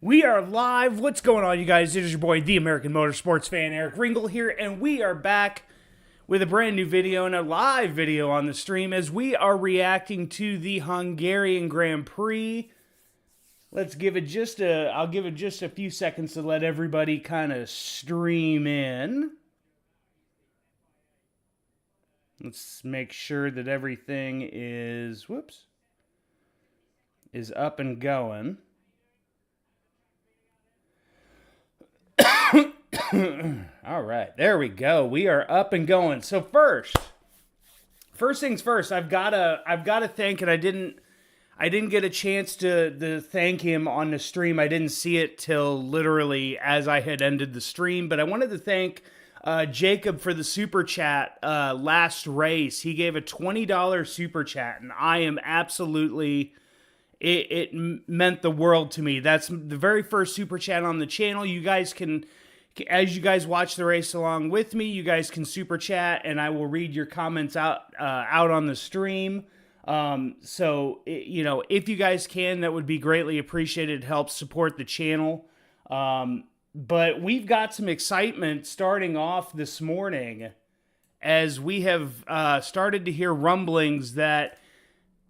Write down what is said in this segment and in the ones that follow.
We are live. What's going on, you guys? It is your boy, the American Motorsports fan, Eric Ringle here, and we are back with a brand new video and a live video on the stream as we are reacting to the Hungarian Grand Prix. Let's give it I'll give it just a few seconds to let everybody kind of stream in. Let's make sure that everything is up and going. All right, there we go. We are up and going. So first things first, I've got to thank, and I didn't get a chance to thank him on the stream. I didn't see it till literally as I had ended the stream, but I wanted to thank Jacob for the super chat last race. He gave a $20 super chat, and I am absolutely... It meant the world to me. That's the very first super chat on the channel. You guys can, as you guys watch the race along with me, you guys can super chat, and I will read your comments out on the stream. If you guys can, that would be greatly appreciated. It helps support the channel. But we've got some excitement starting off this morning as we have started to hear rumblings that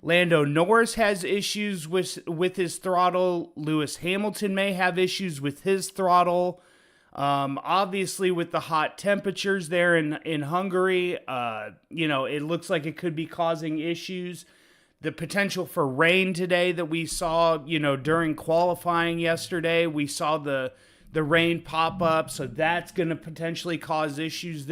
Lando Norris has issues with his throttle. Lewis Hamilton may have issues with his throttle. Obviously, with the hot temperatures there in Hungary, it looks like it could be causing issues. The potential for rain today that we saw, during qualifying yesterday, we saw the rain pop up, so that's going to potentially cause issues.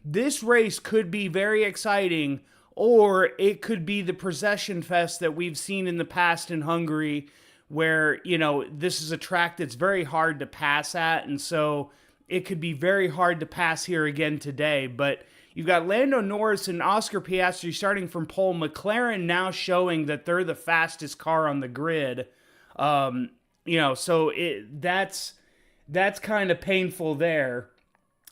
This race could be very exciting, or it could be the procession fest that we've seen in the past in Hungary where, this is a track that's very hard to pass at, and so it could be very hard to pass here again today. But you've got Lando Norris and Oscar Piastri starting from pole. McLaren now showing that they're the fastest car on the grid. So that's kind of painful there,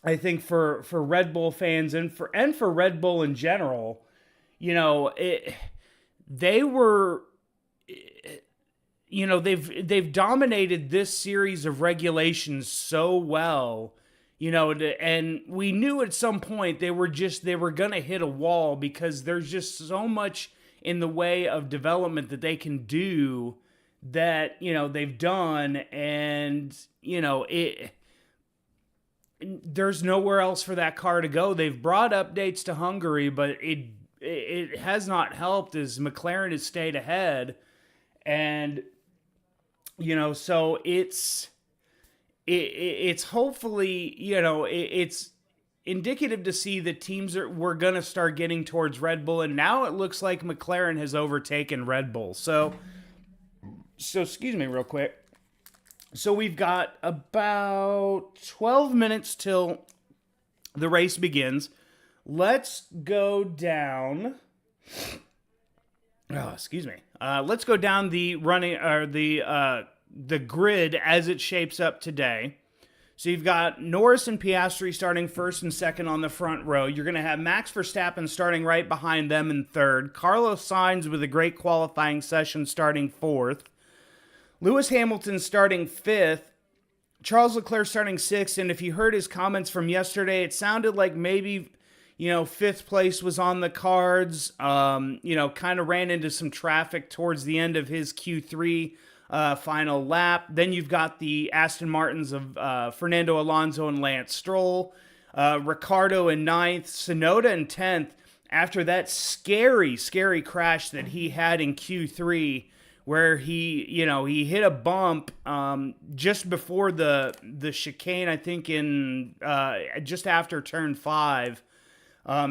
I think, for Red Bull fans and for Red Bull in general. They've dominated this series of regulations so well, and we knew at some point they were going to hit a wall because there's just so much in the way of development that they can do that, they've done, and, there's nowhere else for that car to go. They've brought updates to Hungary, but it has not helped as McLaren has stayed ahead. And, so it's hopefully, it's indicative to see that teams we're going to start getting towards Red Bull. And now it looks like McLaren has overtaken Red Bull. So excuse me real quick. So we've got about 12 minutes till the race begins. Let's go down. Excuse me. Let's go down the grid as it shapes up today. So you've got Norris and Piastri starting first and second on the front row. You're going to have Max Verstappen starting right behind them in third. Carlos Sainz with a great qualifying session starting fourth. Lewis Hamilton starting fifth. Charles Leclerc starting sixth. And if you heard his comments from yesterday, it sounded like maybe, fifth place was on the cards. Kind of ran into some traffic towards the end of his Q3 final lap. Then you've got the Aston Martins of Fernando Alonso and Lance Stroll. Ricciardo in ninth. Tsunoda in 10th. After that scary crash that he had in Q3, where he hit a bump just before the chicane, I think in just after turn 5.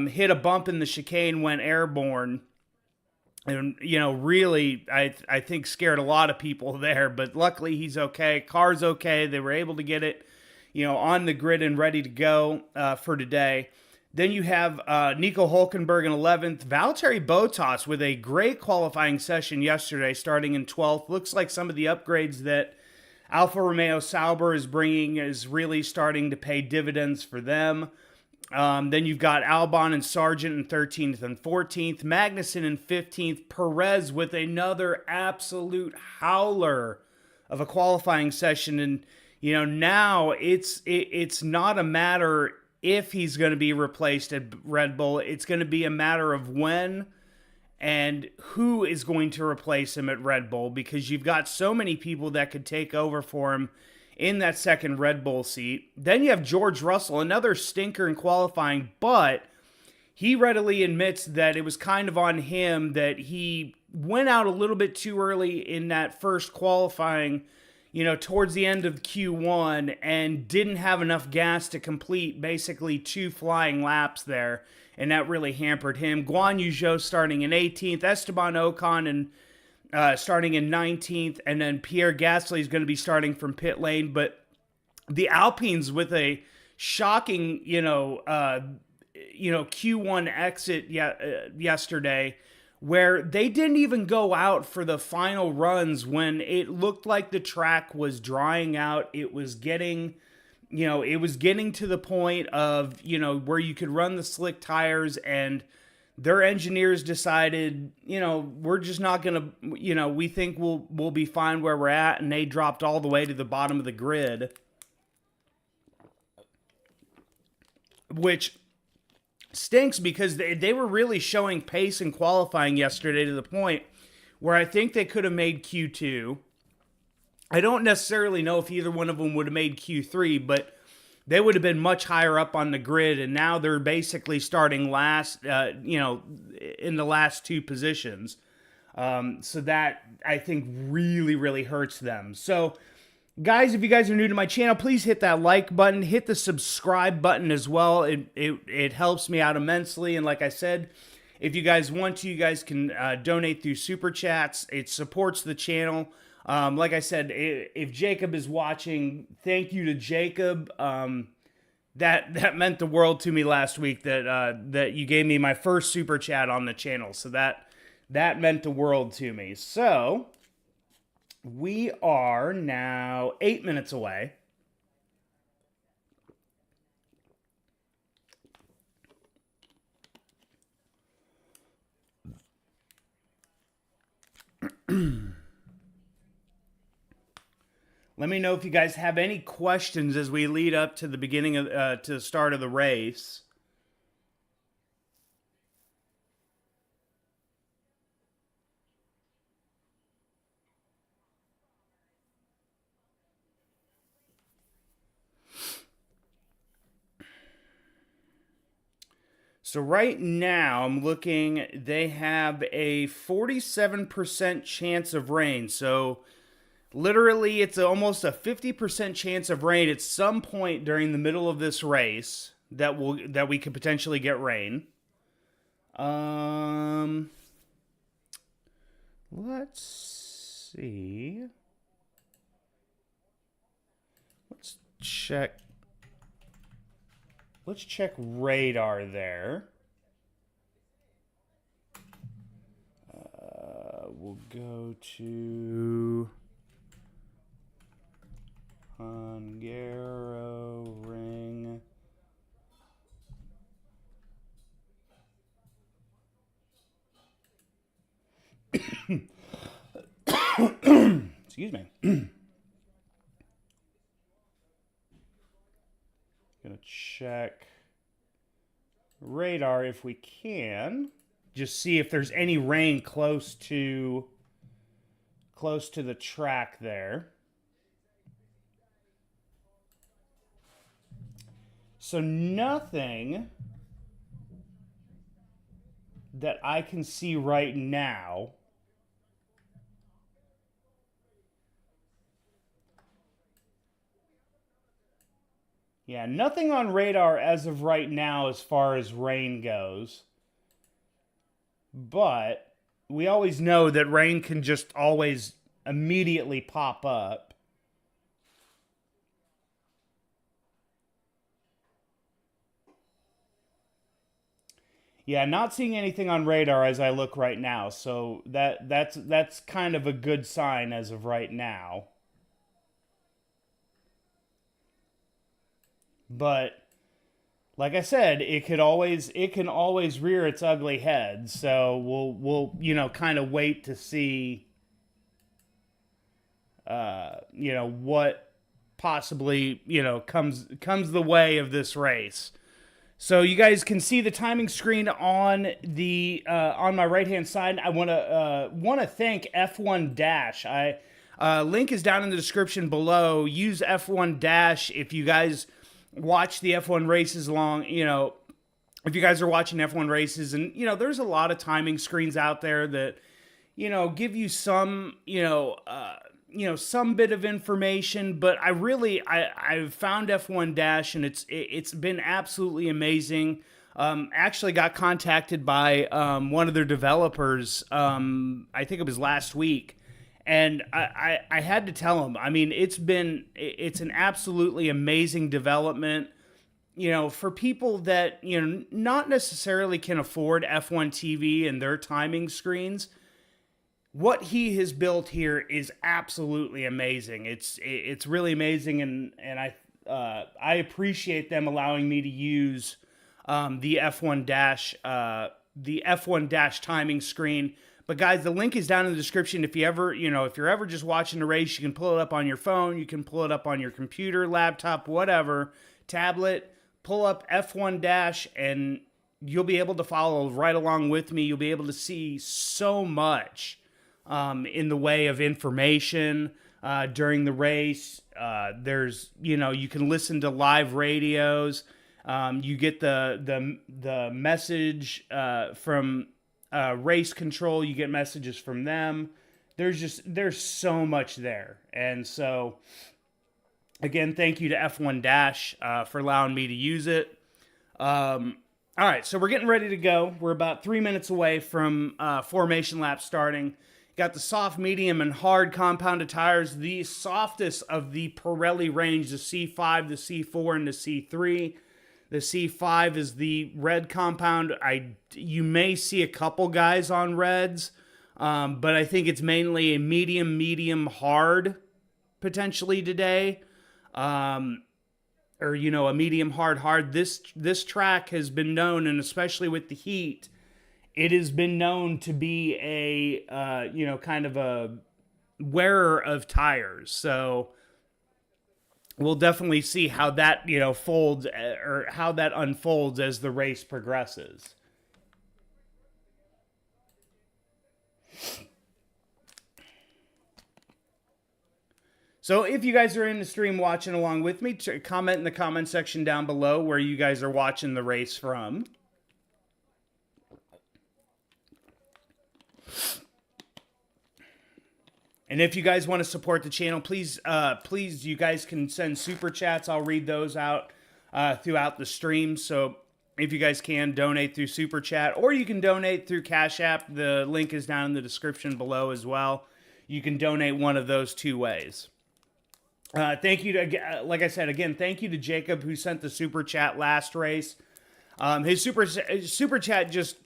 Hit a bump in the chicane, went airborne, and, really, I think scared a lot of people there, but luckily he's okay. Car's okay. They were able to get it, on the grid and ready to go for today. Then you have Nico Hülkenberg in 11th. Valtteri Bottas with a great qualifying session yesterday, starting in 12th. Looks like some of the upgrades that Alfa Romeo Sauber is bringing is really starting to pay dividends for them. Then you've got Albon and Sargent in 13th and 14th. Magnussen in 15th. Perez with another absolute howler of a qualifying session, and now it's not a matter if he's going to be replaced at Red Bull. It's going to be a matter of when and who is going to replace him at Red Bull, because you've got so many people that could take over for him in that second Red Bull seat. Then you have George Russell, another stinker in qualifying, but he readily admits that it was kind of on him that he went out a little bit too early in that first qualifying, towards the end of Q1, and didn't have enough gas to complete basically 2 flying laps there, and that really hampered him. Guan Yu Zhou starting in 18th, Esteban Ocon and starting in 19th, and then Pierre Gasly is going to be starting from pit lane. But the Alpines with a shocking, Q1 exit yesterday, where they didn't even go out for the final runs when it looked like the track was drying out. It was getting, to the point of, where you could run the slick tires, and their engineers decided, we're just not going to, we think we'll be fine where we're at, and they dropped all the way to the bottom of the grid, which stinks because they were really showing pace in qualifying yesterday to the point where I think they could have made Q2. I don't necessarily know if either one of them would have made Q3, but they would have been much higher up on the grid, and now they're basically starting last, in the last 2 positions. So that, I think, really, really hurts them. So, guys, if you guys are new to my channel, please hit that like button. Hit the subscribe button as well. It helps me out immensely. And like I said, if you guys want to, you guys can donate through Super Chats. It supports the channel. Like I said, if Jacob is watching, thank you to Jacob. That meant the world to me last week that you gave me my first Super Chat on the channel. So that meant the world to me. So we are now 8 minutes away. Let me know if you guys have any questions as we lead up to the beginning of to the start of the race. So right now, I'm looking, they have a 47% chance of rain. So literally, it's almost a 50% chance of rain at some point during the middle of this race that we could potentially get rain. Let's see. Let's check. Let's check radar there. We'll go to Hungarian. Excuse me. Gonna check radar if we can. Just see if there's any rain close to the track there. So nothing that I can see right now. Yeah, nothing on radar as of right now as far as rain goes. But we always know that rain can just always immediately pop up. Yeah, not seeing anything on radar as I look right now, so that's kind of a good sign as of right now. But like I said, it can always rear its ugly head. So we'll kind of wait to see what possibly, comes the way of this race. So you guys can see the timing screen on the on my right hand side. I want to thank F1 Dash. Link is down in the description below. Use F1 Dash if you guys watch the F1 races along. If you guys are watching F1 races, and there's a lot of timing screens out there that give you some some bit of information, but I've found F1 Dash, and it's been absolutely amazing. Actually got contacted by one of their developers, I think it was last week, and I had to tell him, I mean, it's an absolutely amazing development. For people that, not necessarily can afford F1 TV and their timing screens, what he has built here is absolutely amazing. It's really amazing, and I appreciate them allowing me to use the F1 Dash timing screen. But guys, the link is down in the description. If you're ever just watching a race, you can pull it up on your phone, you can pull it up on your computer, laptop, whatever, tablet. Pull up F1 Dash, and you'll be able to follow right along with me. You'll be able to see so much in the way of information during the race. There's, you can listen to live radios. You get the message from race control. You get messages from them. There's so much there. And so, again, thank you to F1 Dash for allowing me to use it. All right, so we're getting ready to go. We're about 3 minutes away from formation lap starting. Got the soft, medium, and hard compounded tires. The softest of the Pirelli range, the C5, the C4, and the C3. The C5 is the red compound. You may see a couple guys on reds, but I think it's mainly a medium, hard potentially today. A medium, hard. This track has been known, and especially with the heat, it has been known to be a, kind of a wearer of tires. So we'll definitely see how that, folds or how that unfolds as the race progresses. So if you guys are in the stream watching along with me, comment in the comment section down below where you guys are watching the race from. And if you guys want to support the channel, please, you guys can send super chats. I'll read those out throughout the stream. So if you guys can, donate through super chat, or you can donate through Cash App. The link is down in the description below as well. You can donate one of those two ways. Thank you to, like I said, again, thank you to Jacob who sent the super chat last race. His super chat just,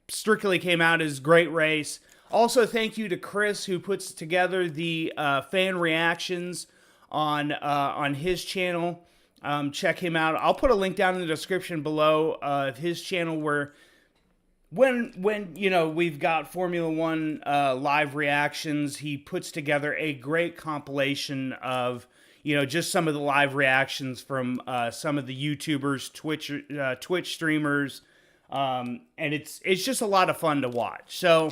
strictly came out as great race. Also, thank you to Chris who puts together the fan reactions on his channel. Check him out. I'll put a link down in the description below of his channel where when we've got Formula One live reactions, he puts together a great compilation of just some of the live reactions from some of the YouTubers, Twitch streamers, and it's just a lot of fun to watch. So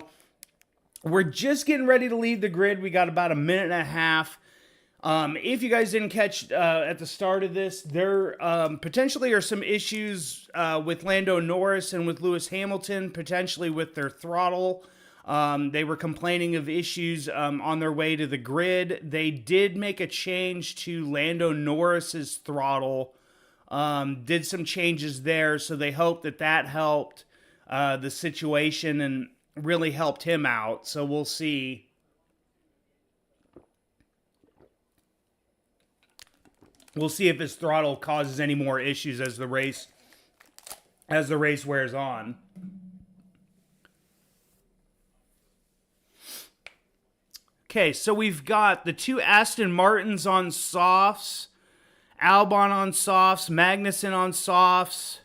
we're just getting ready to leave the grid. We got about a minute and a half. If you guys didn't catch at the start of this, there potentially are some issues with Lando Norris and with Lewis Hamilton, potentially with their throttle. They were complaining of issues on their way to the grid. They did make a change to Lando Norris's throttle, did some changes there, so they hope that helped the situation and really helped him out. So we'll see. We'll see if his throttle causes any more issues as the race wears on. Okay, so we've got the two Aston Martins on softs, Albon on softs, Magnussen on softs.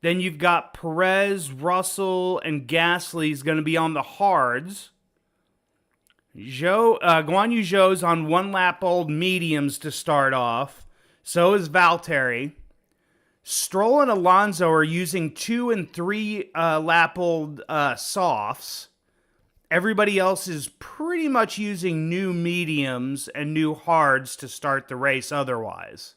Then you've got Perez, Russell, and Gasly's going to be on the hards. Guan Yu Zhou's on 1 lap old mediums to start off. So is Valtteri. Stroll and Alonso are using 2 and 3 lap old softs. Everybody else is pretty much using new mediums and new hards to start the race otherwise.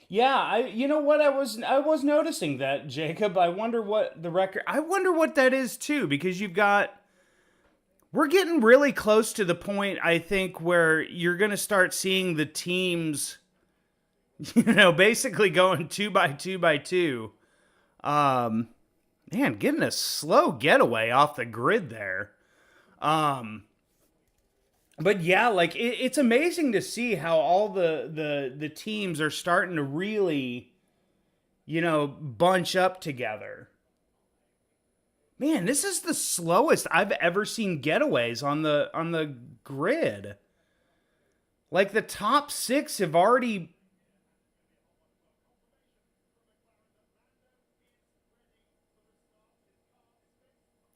Yeah, you know what, I was noticing that, Jacob. I wonder what the record I wonder what that is too, because we're getting really close to the point, I think, where you're going to start seeing the teams, basically going 2 by 2 by 2. Um Man, getting a slow getaway off the grid there. Um but yeah, like it's amazing to see how all the teams are starting to really, bunch up together. Man, this is the slowest I've ever seen getaways on the grid. Like the top 6 have already.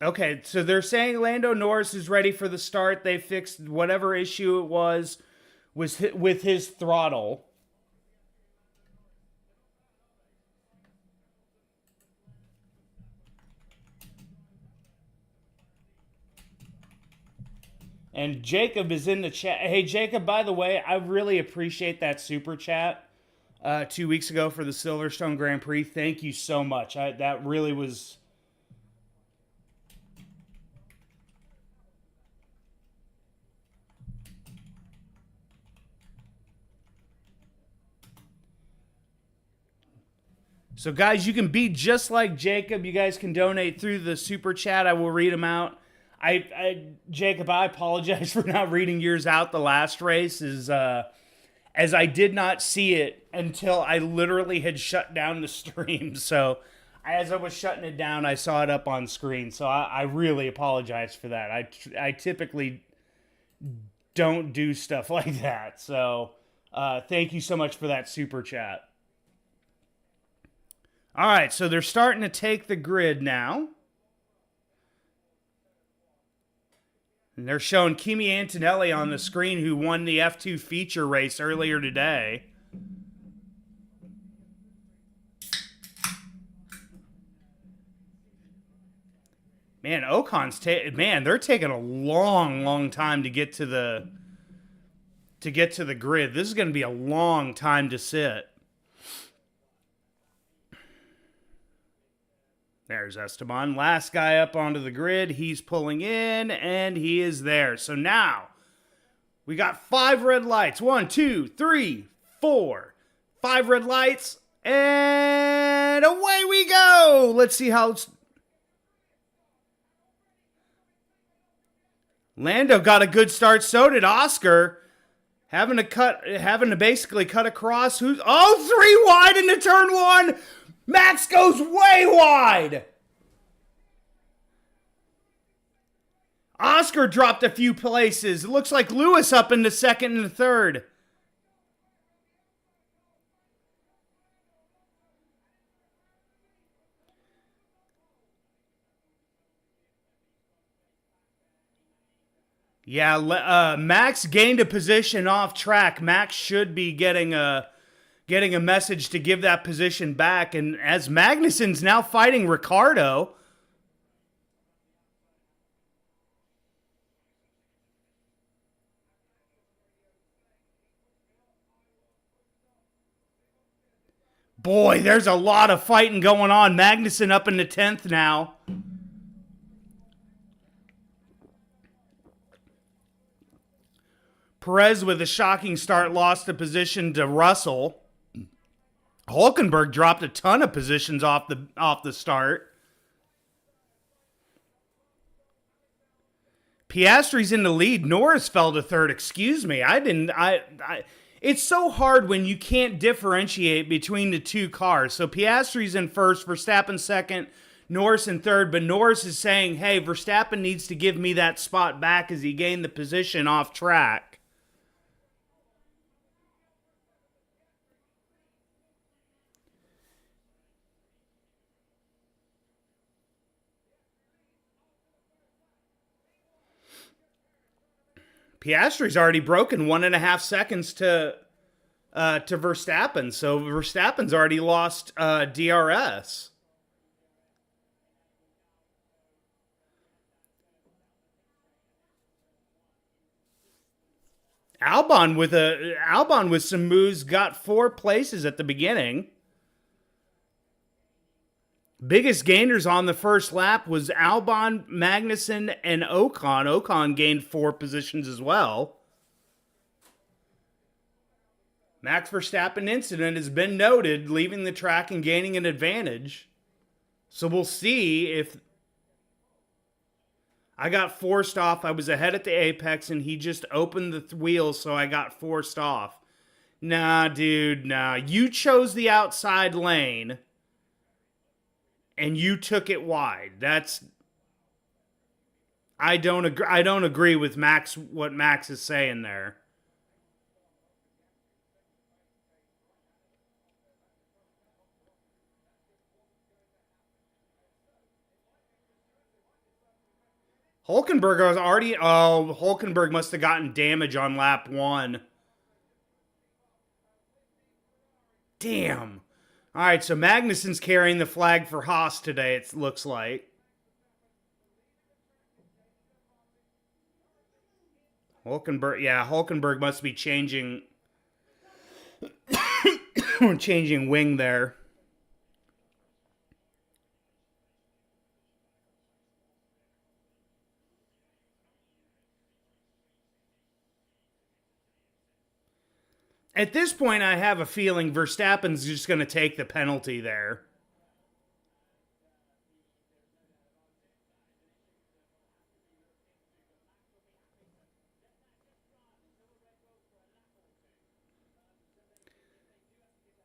Okay, so they're saying Lando Norris is ready for the start. They fixed whatever issue it was with his throttle. And Jacob is in the chat. Hey, Jacob, by the way, I really appreciate that super chat 2 weeks ago for the Silverstone Grand Prix. Thank you so much. That really was. So, guys, you can be just like Jacob. You guys can donate through the super chat. I will read them out. Jacob, I apologize for not reading yours out the last race, as I did not see it until I literally had shut down the stream. So, as I was shutting it down, I saw it up on screen. So, I really apologize for that. I typically don't do stuff like that. So, thank you so much for that super chat. All right, so they're starting to take the grid now. And they're showing Kimi Antonelli on the screen, who won the F2 feature race earlier today. Man, they're taking a long, long time to get to the grid. This is going to be a long time to sit. There's Esteban, last guy up onto the grid. He's pulling in, and he is there. So now we got 5 red lights. 1, 2, 3, 4. 5 red lights, and away we go. Let's see how Lando got a good start. So did Oscar. Having to basically cut across. 3 wide into turn 1. Max goes way wide. Oscar dropped a few places. It looks like Lewis up into second and third. Yeah, Max gained a position off track. Max should be getting a message to give that position back. And as Magnussen's now fighting Ricardo. Boy, there's a lot of fighting going on. Magnussen up in the 10th now. Perez with a shocking start lost a position to Russell. Hulkenberg dropped a ton of positions off the start. Piastri's in the lead. Norris fell to third. Excuse me. It's so hard when you can't differentiate between the two cars. So Piastri's in first, Verstappen second, Norris in third. But Norris is saying, hey, Verstappen needs to give me that spot back as he gained the position off track. Piastri's already broken 1.5 seconds to Verstappen, so Verstappen's already lost DRS. Albon with some moves got 4 places at the beginning. Biggest gainers on the first lap was Albon, Magnussen, and Ocon. Ocon gained 4 positions as well. Max Verstappen incident has been noted, leaving the track and gaining an advantage. So we'll see if... I got forced off. I was ahead at the apex, and he just opened the wheels, so I got forced off. Nah, dude, nah. You chose the outside lane, and you took it wide. That's... I don't agree with Max, what Max is saying there. Hulkenberg was already... Oh, Hulkenberg must have gotten damage on lap 1. Damn. All right, so Magnussen's carrying the flag for Haas today, it looks like. Hulkenberg must be changing... changing wing there. At this point, I have a feeling Verstappen's just going to take the penalty there.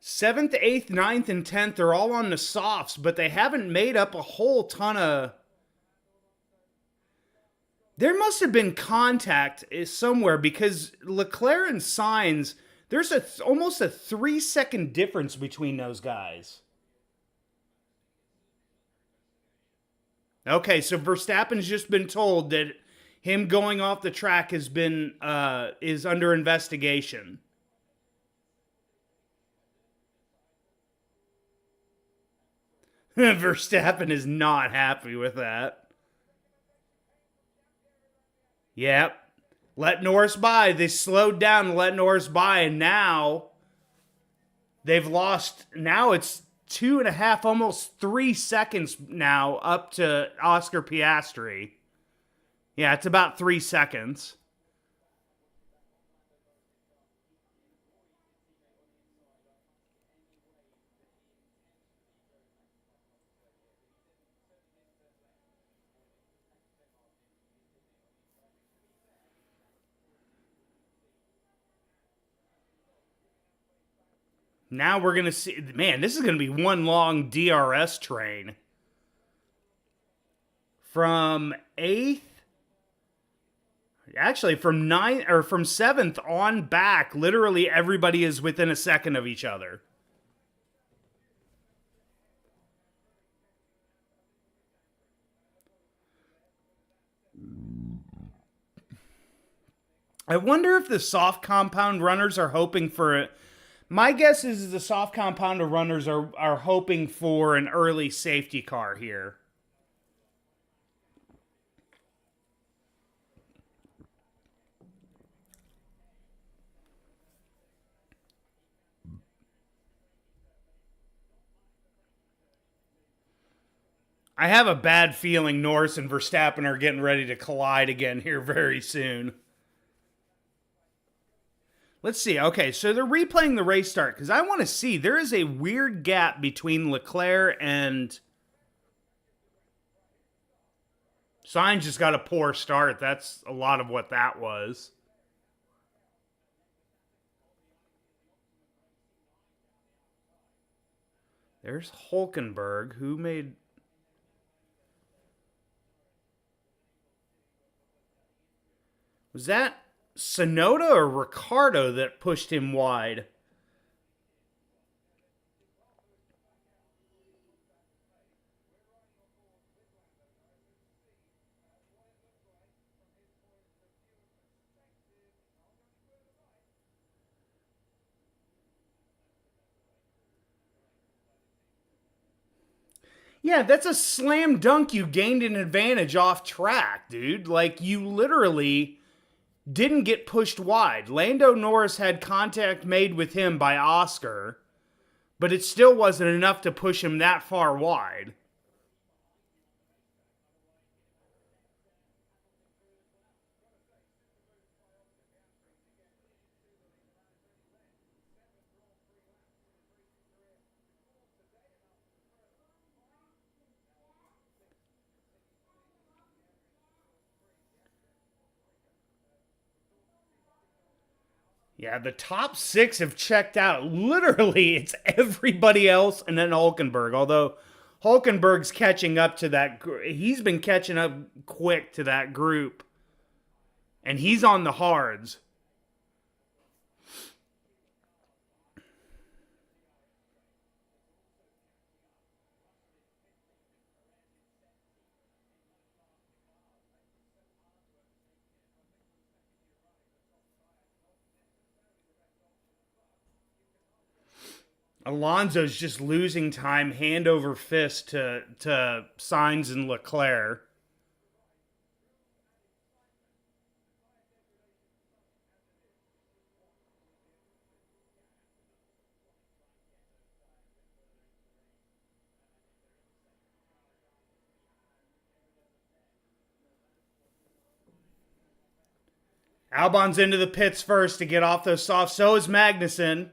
Seventh, 8th, 9th, and 10th are all on the softs, but they haven't made up a whole ton of... There must have been contact somewhere because Leclerc and Sainz, there's almost a 3-second difference between those guys. Okay, so Verstappen's just been told that him going off the track has been is under investigation. Verstappen is not happy with that. Yep. Let Norris by. They slowed down and let Norris by, and now they've lost. Now it's 2.5, almost 3 seconds now up to Oscar Piastri. Yeah, it's about 3 seconds. Now we're going to see... Man, this is going to be one long DRS train. From 8th... Actually, from 9th or from 7th on back, literally everybody is within a second of each other. I wonder if the soft compound runners are hoping for it. My guess is the soft compound runners are hoping for an early safety car here. I have a bad feeling Norris and Verstappen are getting ready to collide again here very soon. Let's see. Okay, so they're replaying the race start because I want to see. There is a weird gap between Leclerc and... Sainz just got a poor start. That's a lot of what that was. There's Hulkenberg, who made... Was that Sonoda or Ricardo that pushed him wide? Yeah, that's a slam dunk. You gained an advantage off track, dude. Like, you literally didn't get pushed wide. Lando Norris had contact made with him by Oscar, but it still wasn't enough to push him that far wide. Yeah, the top six have checked out. Literally, it's everybody else and then Hulkenberg. Although Hulkenberg's catching up to that. He's been catching up quick to that group. And he's on the hards. Alonso's just losing time hand over fist to Sainz and Leclerc. Albon's into the pits first to get off those softs. So is Magnussen.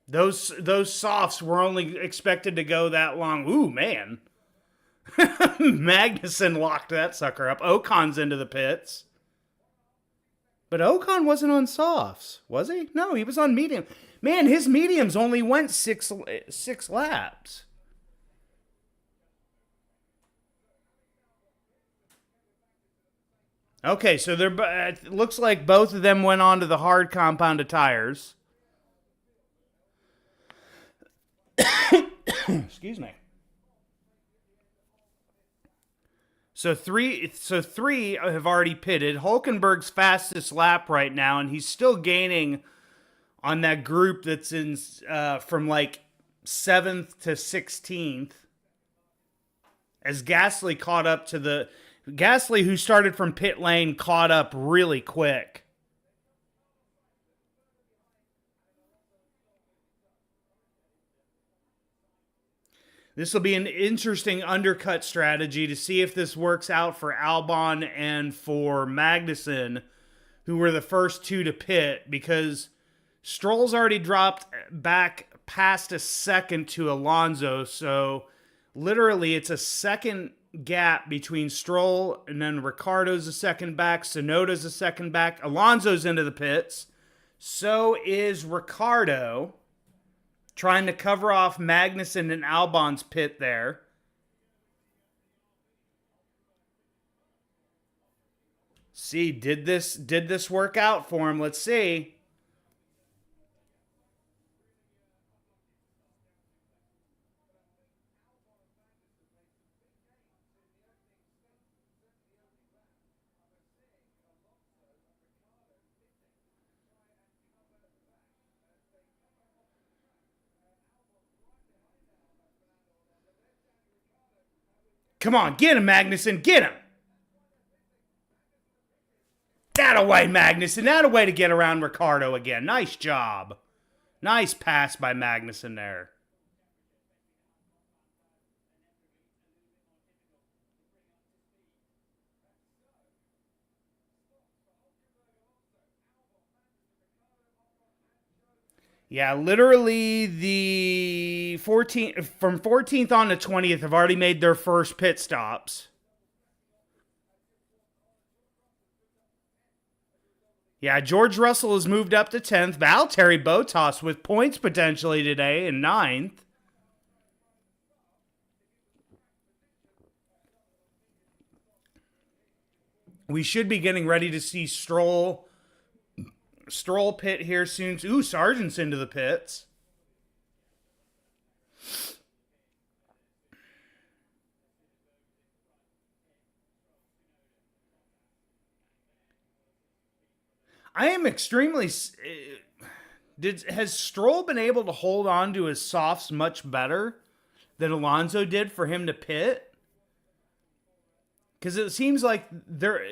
Those softs were only expected to go that long. Ooh, man. Magnussen locked that sucker up. Ocon's into the pits. But Ocon wasn't on softs, was he? No, he was on medium. Man, his mediums only went six laps. Okay, so it looks like both of them went on to the hard compounded tires. Excuse me. So three have already pitted. Hulkenberg's fastest lap right now, and he's still gaining on that group that's in from like 7th to 16th. As Gasly caught up to the Gasly, who started from pit lane, caught up really quick. This will be an interesting undercut strategy to see if this works out for Albon and for Magnussen, who were the first two to pit, because Stroll's already dropped back past a second to Alonso, so literally it's a second gap between Stroll and then Ricciardo's a second back, Tsunoda's a second back, Alonso's into the pits, so is Ricciardo, trying to cover off Magnussen and Albon's pit there. See, did this work out for him? Let's see. Come on, get him, Magnussen, get him. That away, Magnussen. That a way to get around Ricciardo again. Nice job. Nice pass by Magnussen there. Yeah, literally the 14th from 14th on to 20th have already made their first pit stops. Yeah, George Russell has moved up to 10th. Valtteri Bottas with points potentially today in 9th. We should be getting ready to see Stroll pit here soon. Ooh, Sargent's into the pits. I am extremely. Has Stroll been able to hold on to his softs much better that Alonso did for him to pit? Because it seems like they're,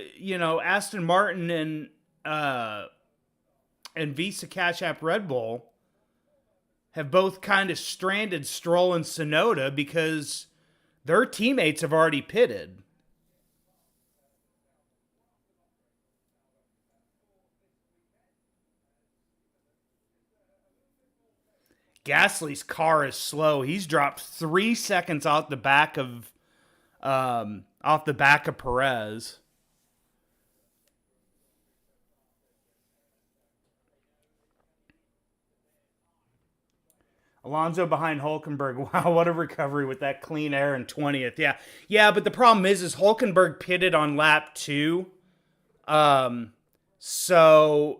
Aston Martin and Visa Cash App Red Bull have both kind of stranded Stroll and Tsunoda because their teammates have already pitted. Gasly's car is slow. He's dropped 3 seconds off the back of Perez. Alonso behind Hulkenberg. Wow, what a recovery with that clean air in 20th. Yeah, but the problem is Hulkenberg pitted on lap 2. So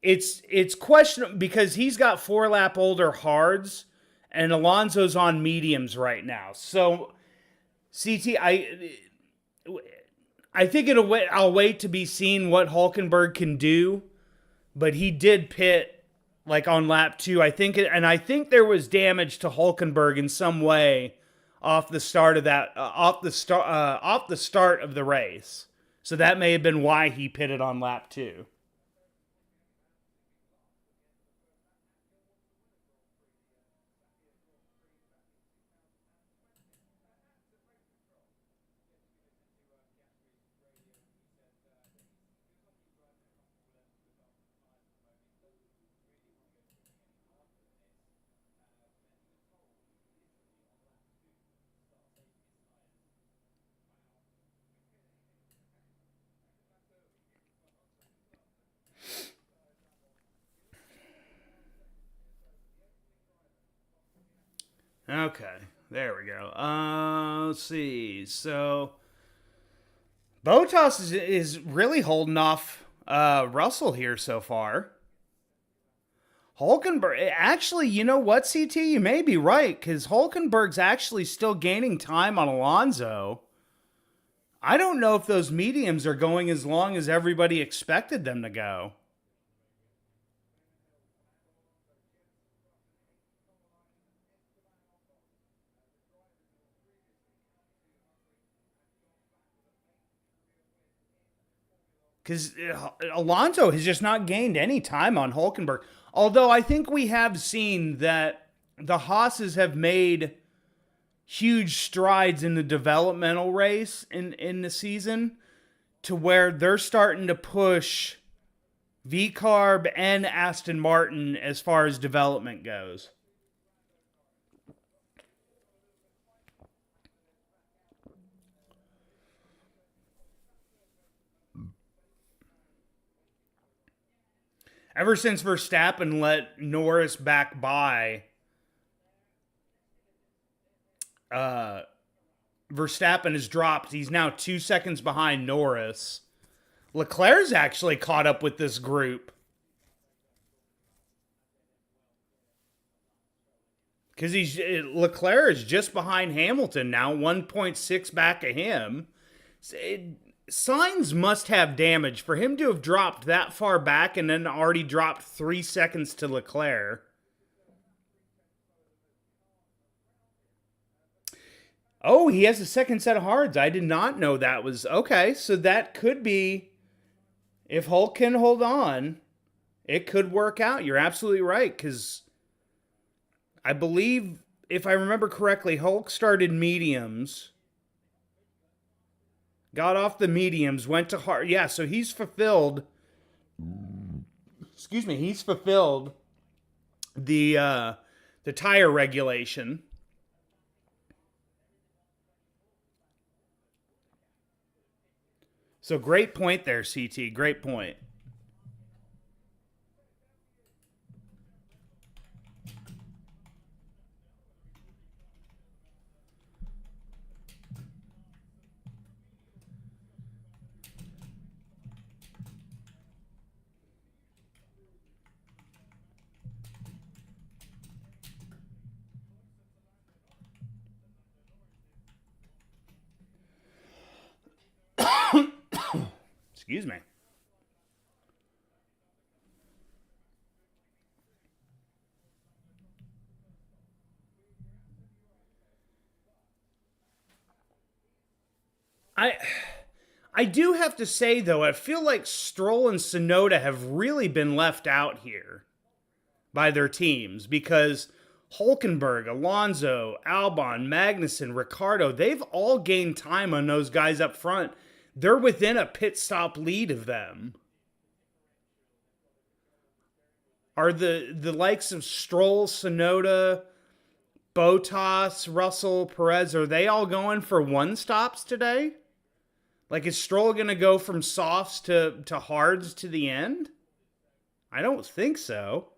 it's questionable because he's got 4-lap older hards and Alonso's on mediums right now. So CT, I think I'll wait to be seen what Hulkenberg can do, but he did pit like on lap 2. I think there was damage to Hulkenberg in some way off the start of the race. So that may have been why he pitted on lap 2. Okay, there we go. Let's see. So Bottas is really holding off Russell here so far. Hulkenberg, actually, you know what, CT? You may be right, because Hulkenberg's actually still gaining time on Alonso. I don't know if those mediums are going as long as everybody expected them to go. Because Alonso has just not gained any time on Hulkenberg. Although I think we have seen that the Haas's have made huge strides in the developmental race in the season to where they're starting to push V-Carb and Aston Martin as far as development goes. Ever since Verstappen let Norris back by, Verstappen has dropped. He's now 2 seconds behind Norris. Leclerc's actually caught up with this group. Because Leclerc is just behind Hamilton now, 1.6 back of him. Sainz must have damage for him to have dropped that far back and then already dropped 3 seconds to Leclerc. Oh, he has a second set of hards. I did not know that was... Okay, so that could be... If Hulk can hold on, it could work out. You're absolutely right, because I believe, if I remember correctly, Hulk started mediums, got off the mediums, went to hard. Yeah, so he's fulfilled... Excuse me, he's fulfilled the tire regulation. So great point there, CT. Great point. Excuse me. I I do have to say though, I feel like Stroll and Sonoda have really been left out here by their teams because Hulkenberg, Alonso, Albon, Magnussen, Ricardo, they've all gained time on those guys up front. They're within a pit stop lead of them. Are the likes of Stroll, Sonoda, Bottas, Russell, Perez, are they all going for one stops today? Like, is Stroll going to go from softs to hards to the end? I don't think so.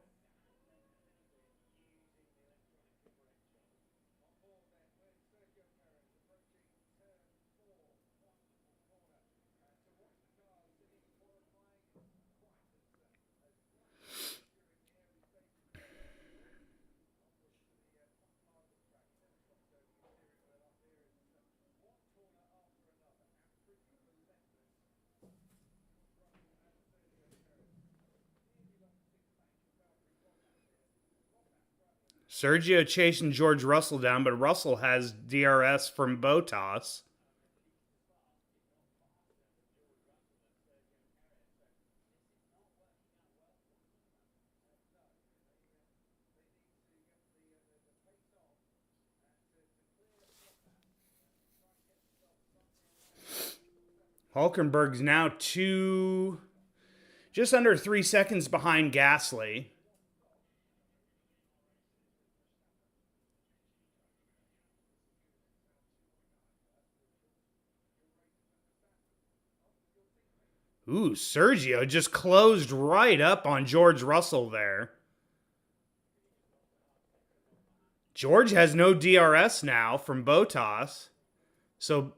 Sergio chasing George Russell down, but Russell has DRS from Bottas. Hulkenberg's now just under 3 seconds behind Gasly. Ooh, Sergio just closed right up on George Russell there. George has no DRS now from Bottas. So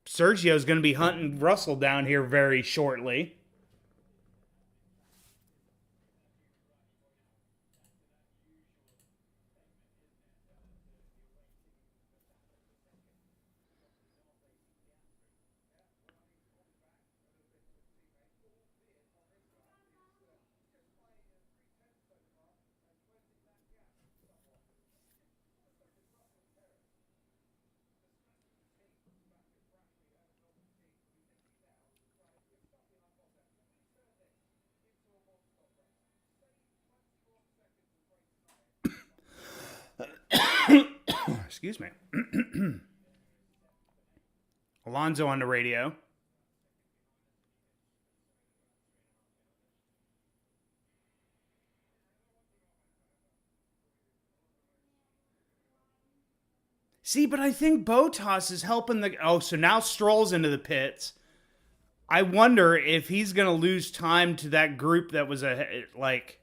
Sergio's going to be hunting Russell down here very shortly. Excuse me. Alonso on the radio. See, but I think Bottas is helping the. Oh, so now Stroll's into the pits. I wonder if he's going to lose time to that group that was like.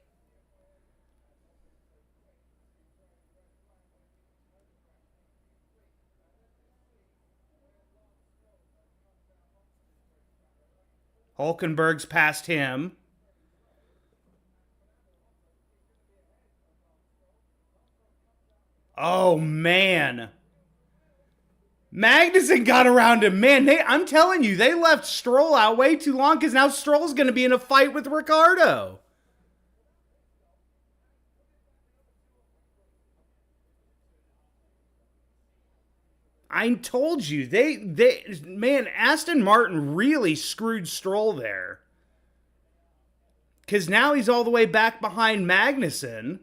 Hulkenberg's past him. Oh, man. Magnussen got around him. Man, I'm telling you, they left Stroll out way too long because now Stroll's going to be in a fight with Ricardo. I told you, man, Aston Martin really screwed Stroll there. Because now he's all the way back behind Magnussen.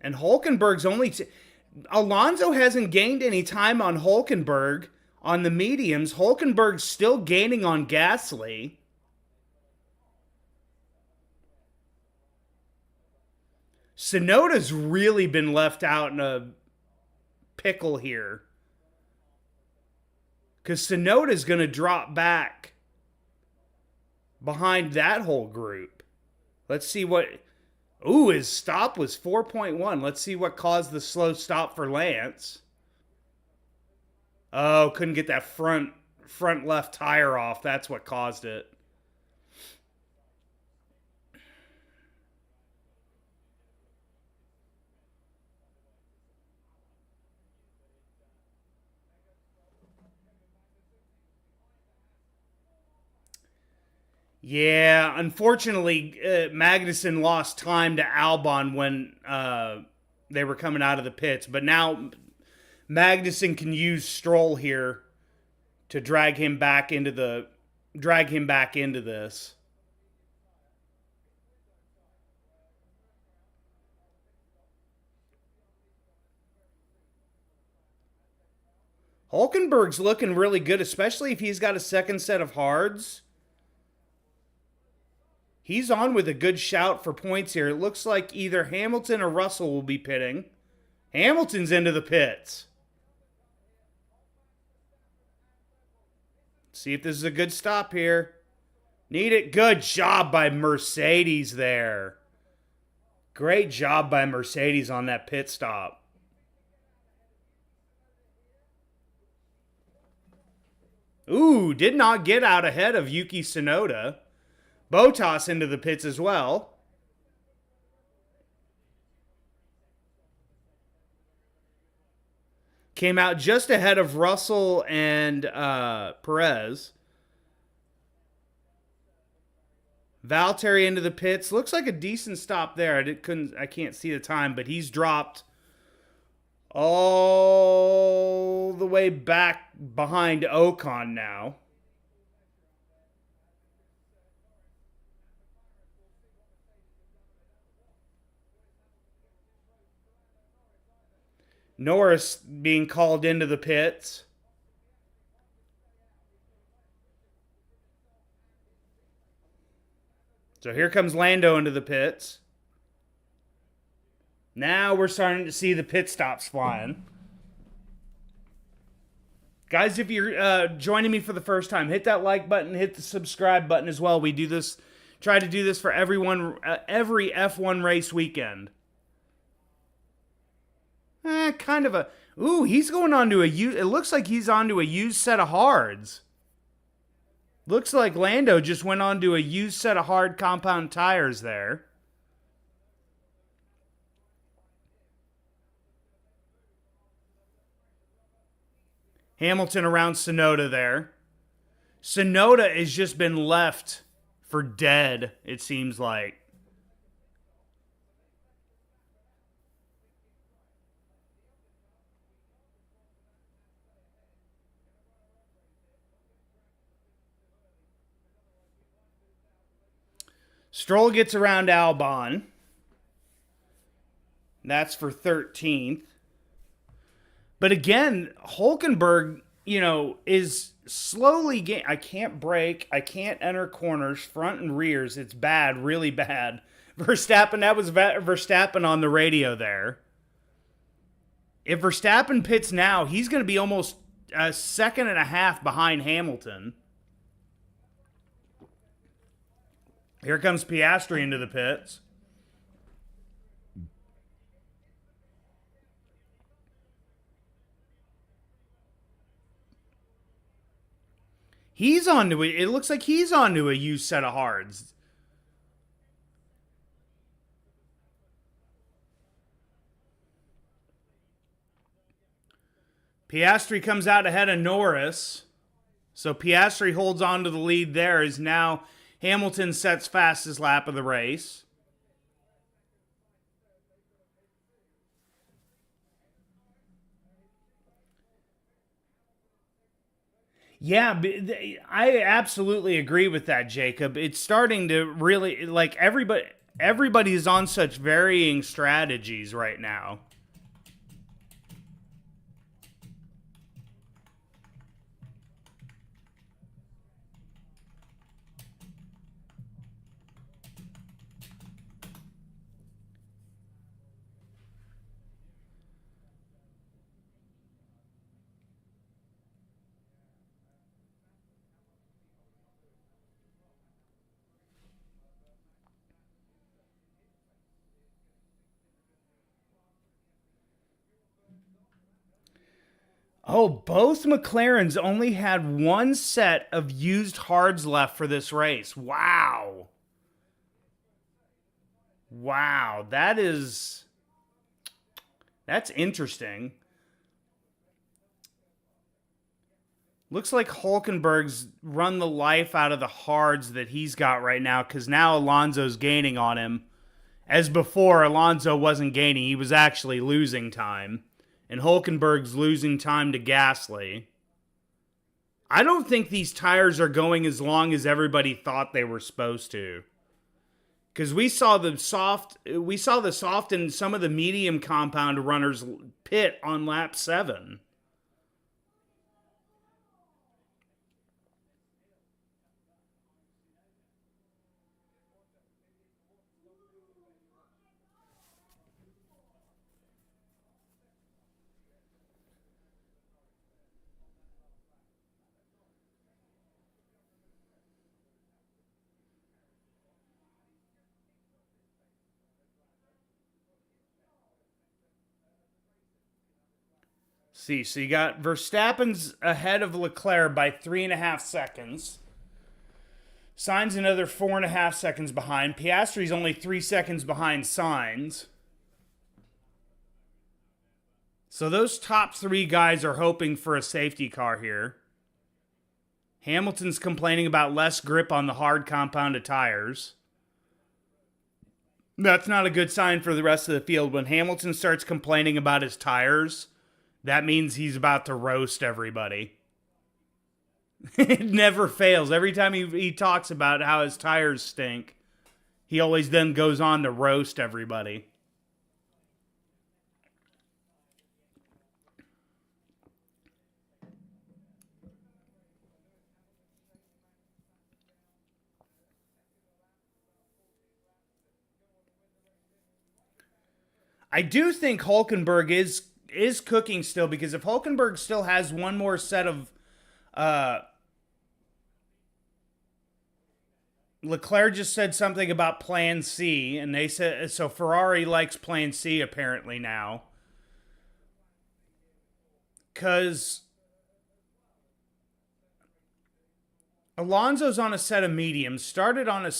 And Hulkenberg's only. Alonso hasn't gained any time on Hulkenberg on the mediums. Hulkenberg's still gaining on Gasly. Sonoda's really been left out in a pickle here. Because Sonoda's going to drop back behind that whole group. Let's see what. Ooh, his stop was 4.1. Let's see what caused the slow stop for Lance. Oh, couldn't get that front left tire off. That's what caused it. Yeah, unfortunately, Magnussen lost time to Albon when they were coming out of the pits, but now Magnussen can use Stroll here to drag him back into this. Hulkenberg's looking really good, especially if he's got a second set of hards. He's on with a good shout for points here. It looks like either Hamilton or Russell will be pitting. Hamilton's into the pits. See if this is a good stop here. Need it. Good job by Mercedes there. Great job by Mercedes on that pit stop. Ooh, did not get out ahead of Yuki Tsunoda. Bottas into the pits as well. Came out just ahead of Russell and Perez. Valtteri into the pits. Looks like a decent stop there. I can't see the time, but he's dropped all the way back behind Ocon now. Norris being called into the pits. So here comes Lando into the pits. Now we're starting to see the pit stops flying. Guys, if you're joining me for the first time, hit that like button, hit the subscribe button as well. We do this, try to do this for everyone, every F1 race weekend. Kind of a... Ooh, he's going on to a... It looks like he's on to a used set of hards. Looks like Lando just went on to a used set of hard compound tires there. Hamilton around Tsunoda there. Tsunoda has just been left for dead, it seems like. Stroll gets around Albon. That's for 13th. But again, Hulkenberg, is slowly I can't brake. I can't enter corners, front and rears. It's bad, really bad. Verstappen, that was Verstappen on the radio there. If Verstappen pits now, he's going to be almost a second and a half behind Hamilton. Here comes Piastri into the pits. He's on to it. It looks like he's on to a used set of hards. Piastri comes out ahead of Norris. So Piastri holds on to the lead there as now Hamilton sets fastest lap of the race. Yeah, I absolutely agree with that, Jacob. It's starting to really, like, everybody's on such varying strategies right now. Oh, both McLarens only had one set of used hards left for this race. Wow. Wow, that's interesting. Looks like Hulkenberg's run the life out of the hards that he's got right now because now Alonso's gaining on him. As before, Alonso wasn't gaining, he was actually losing time. And Hulkenberg's losing time to Gasly. I don't think these tires are going as long as everybody thought they were supposed to. Because we saw the soft and some of the medium compound runners pit on lap 7. See, so you got Verstappen's ahead of Leclerc by 3.5 seconds. Sainz another 4.5 seconds behind. Piastri's only 3 seconds behind Sainz. So those top 3 guys are hoping for a safety car here. Hamilton's complaining about less grip on the hard compounded tires. That's not a good sign for the rest of the field. When Hamilton starts complaining about his tires, that means he's about to roast everybody. It never fails. Every time he talks about how his tires stink, he always then goes on to roast everybody. I do think Hulkenberg is cooking still, because if Hulkenberg still has one more set of Leclerc just said something about Plan C, and they said so. Ferrari likes Plan C apparently now, because Alonso's on a set of mediums. Started on a,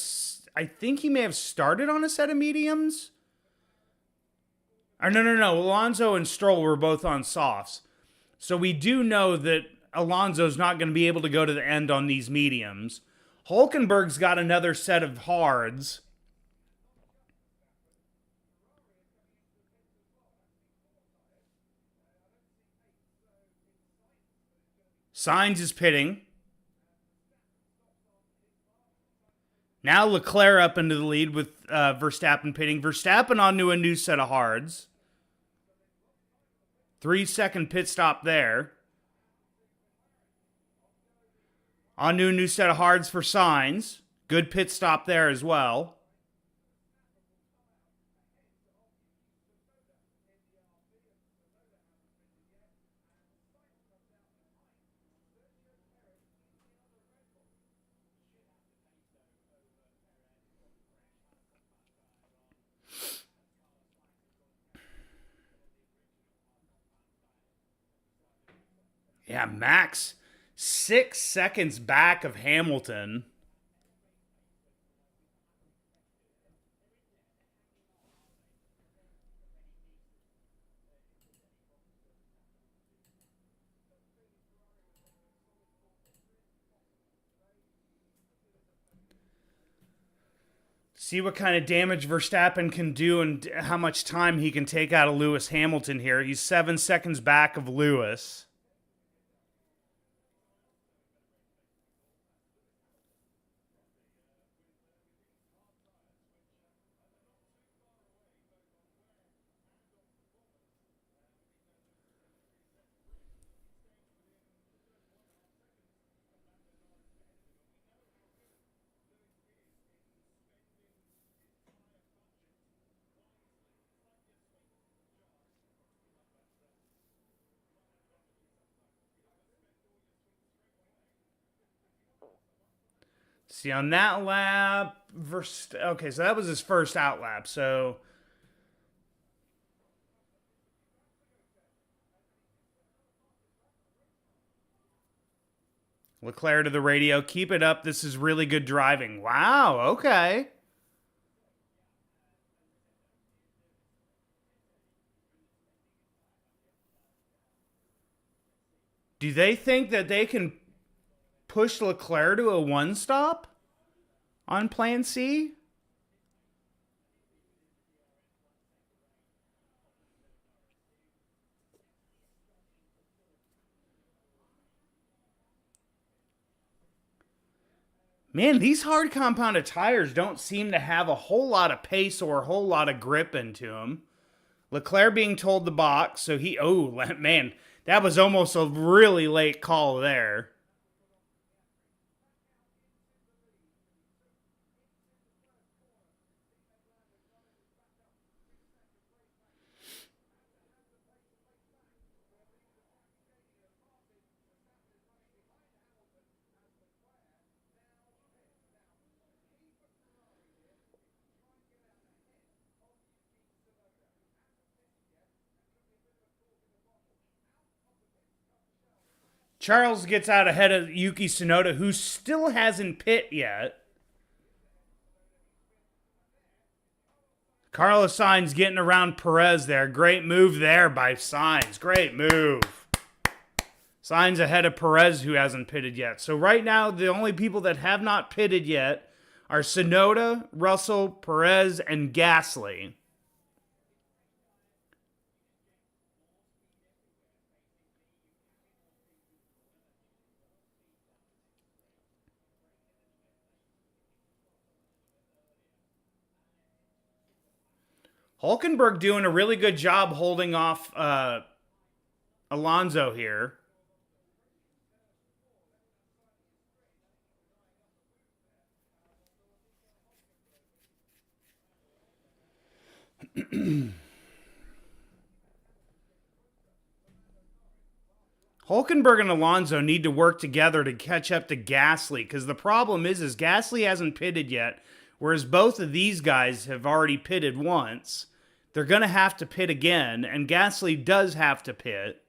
I think he may have started on a set of mediums. Or no. Alonso and Stroll were both on softs. So we do know that Alonso's not going to be able to go to the end on these mediums. Hulkenberg's got another set of hards. Sainz is pitting. Now Leclerc up into the lead with Verstappen pitting. Verstappen onto a new set of hards. 3-second pit stop there. Onto a new set of hards for Sainz. Good pit stop there as well. Yeah, Max 6 seconds back of Hamilton. See what kind of damage Verstappen can do and how much time he can take out of Lewis Hamilton here. He's 7 seconds back of Lewis. See, on that lap, okay, so that was his first out lap. So Leclerc to the radio, keep it up. This is really good driving. Wow, okay. Do they think that they can push Leclerc to a one stop on plan C? Man, these hard compounded tires don't seem to have a whole lot of pace or a whole lot of grip into them. Leclerc being told the box, so oh, man, that was almost a really late call there. Charles gets out ahead of Yuki Tsunoda, who still hasn't pit yet. Carlos Sainz getting around Perez there. Great move there by Sainz. Great move. Sainz ahead of Perez, who hasn't pitted yet. So right now, the only people that have not pitted yet are Tsunoda, Russell, Perez, and Gasly. Hulkenberg doing a really good job holding off Alonso here. Hulkenberg and Alonso need to work together to catch up to Gasly, because the problem is Gasly hasn't pitted yet, whereas both of these guys have already pitted once. They're going to have to pit again, and Gasly does have to pit.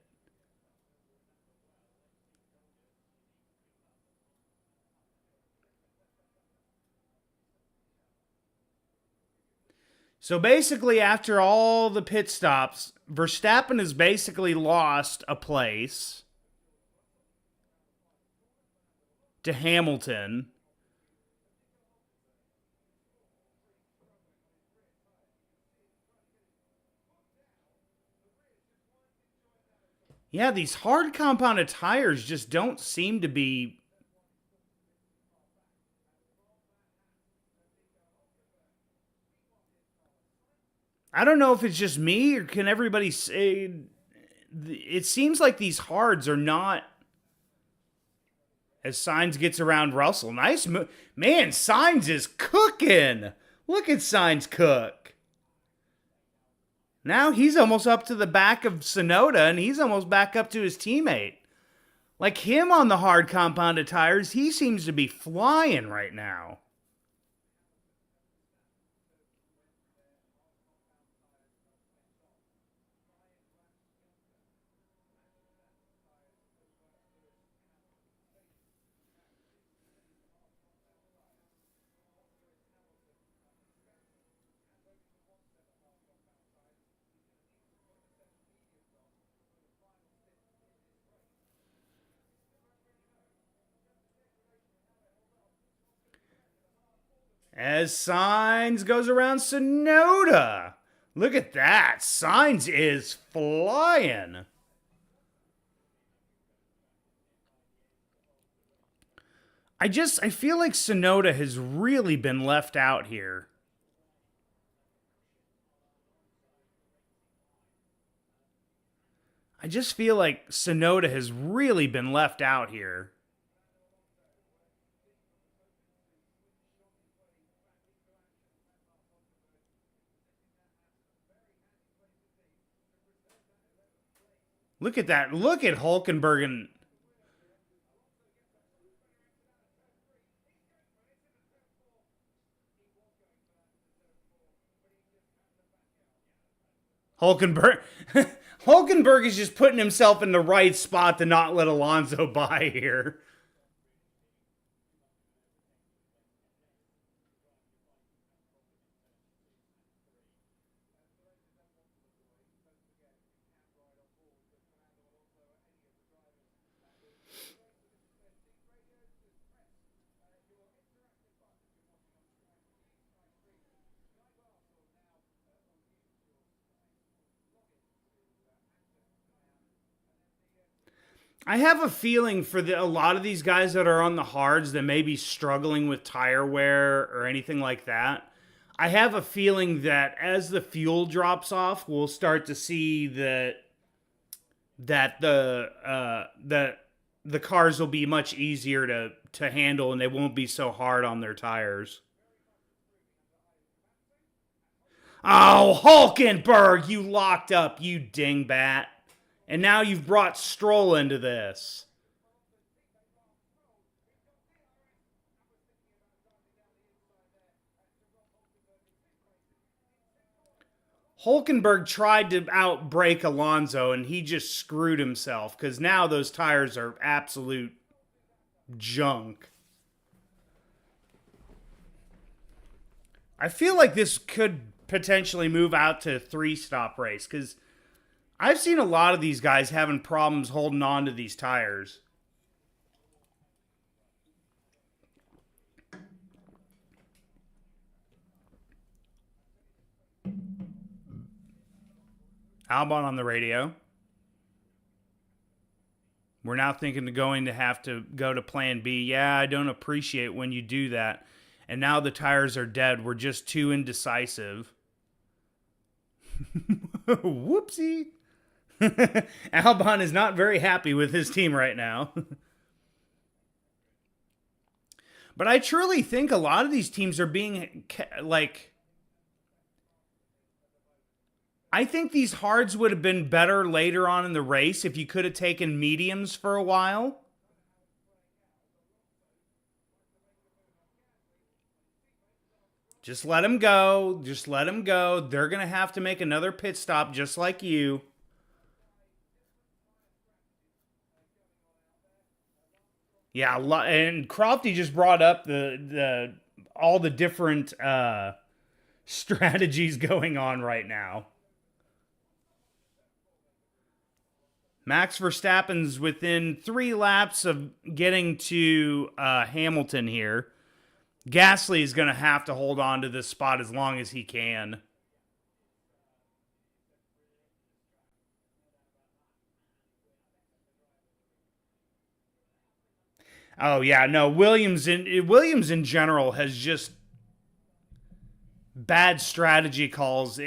So basically, after all the pit stops, Verstappen has basically lost a place to Hamilton. Yeah, these hard compounded tires just don't seem to be. I don't know if it's just me or can everybody say. It seems like these hards are not. As Sainz gets around Russell. Nice move. Man, Sainz is cooking. Look at Sainz cook. Now he's almost up to the back of Tsunoda, and he's almost back up to his teammate. Like him on the hard compounded tires, he seems to be flying right now. As Sainz goes around Tsunoda. Look at that. Sainz is flying. I feel like Tsunoda has really been left out here. I just feel like Tsunoda has really been left out here. Look at that. Look at Hulkenberg and Hulkenberg. Hulkenberg is just putting himself in the right spot to not let Alonso by here. I have a feeling for a lot of these guys that are on the hards that may be struggling with tire wear or anything like that. I have a feeling that as the fuel drops off, we'll start to see that the cars will be much easier to handle and they won't be so hard on their tires. Oh, Hulkenberg, you locked up, you dingbat. And now you've brought Stroll into this. Hulkenberg tried to outbrake Alonso and he just screwed himself because now those tires are absolute junk. I feel like this could potentially move out to a 3-stop race because I've seen a lot of these guys having problems holding on to these tires. Albon on the radio. We're now thinking of going to have to go to plan B. Yeah, I don't appreciate when you do that. And now the tires are dead. We're just too indecisive. Whoopsie. Albon is not very happy with his team right now. But I truly think a lot of these teams are being like... I think these hards would have been better later on in the race if you could have taken mediums for a while. Just let them go. Just let them go. They're going to have to make another pit stop just like you. Yeah, and Crofty just brought up the all the different strategies going on right now. Max Verstappen's within 3 laps of getting to Hamilton here. Gasly is going to have to hold on to this spot as long as he can. Oh yeah, no, Williams in general has just bad strategy calls.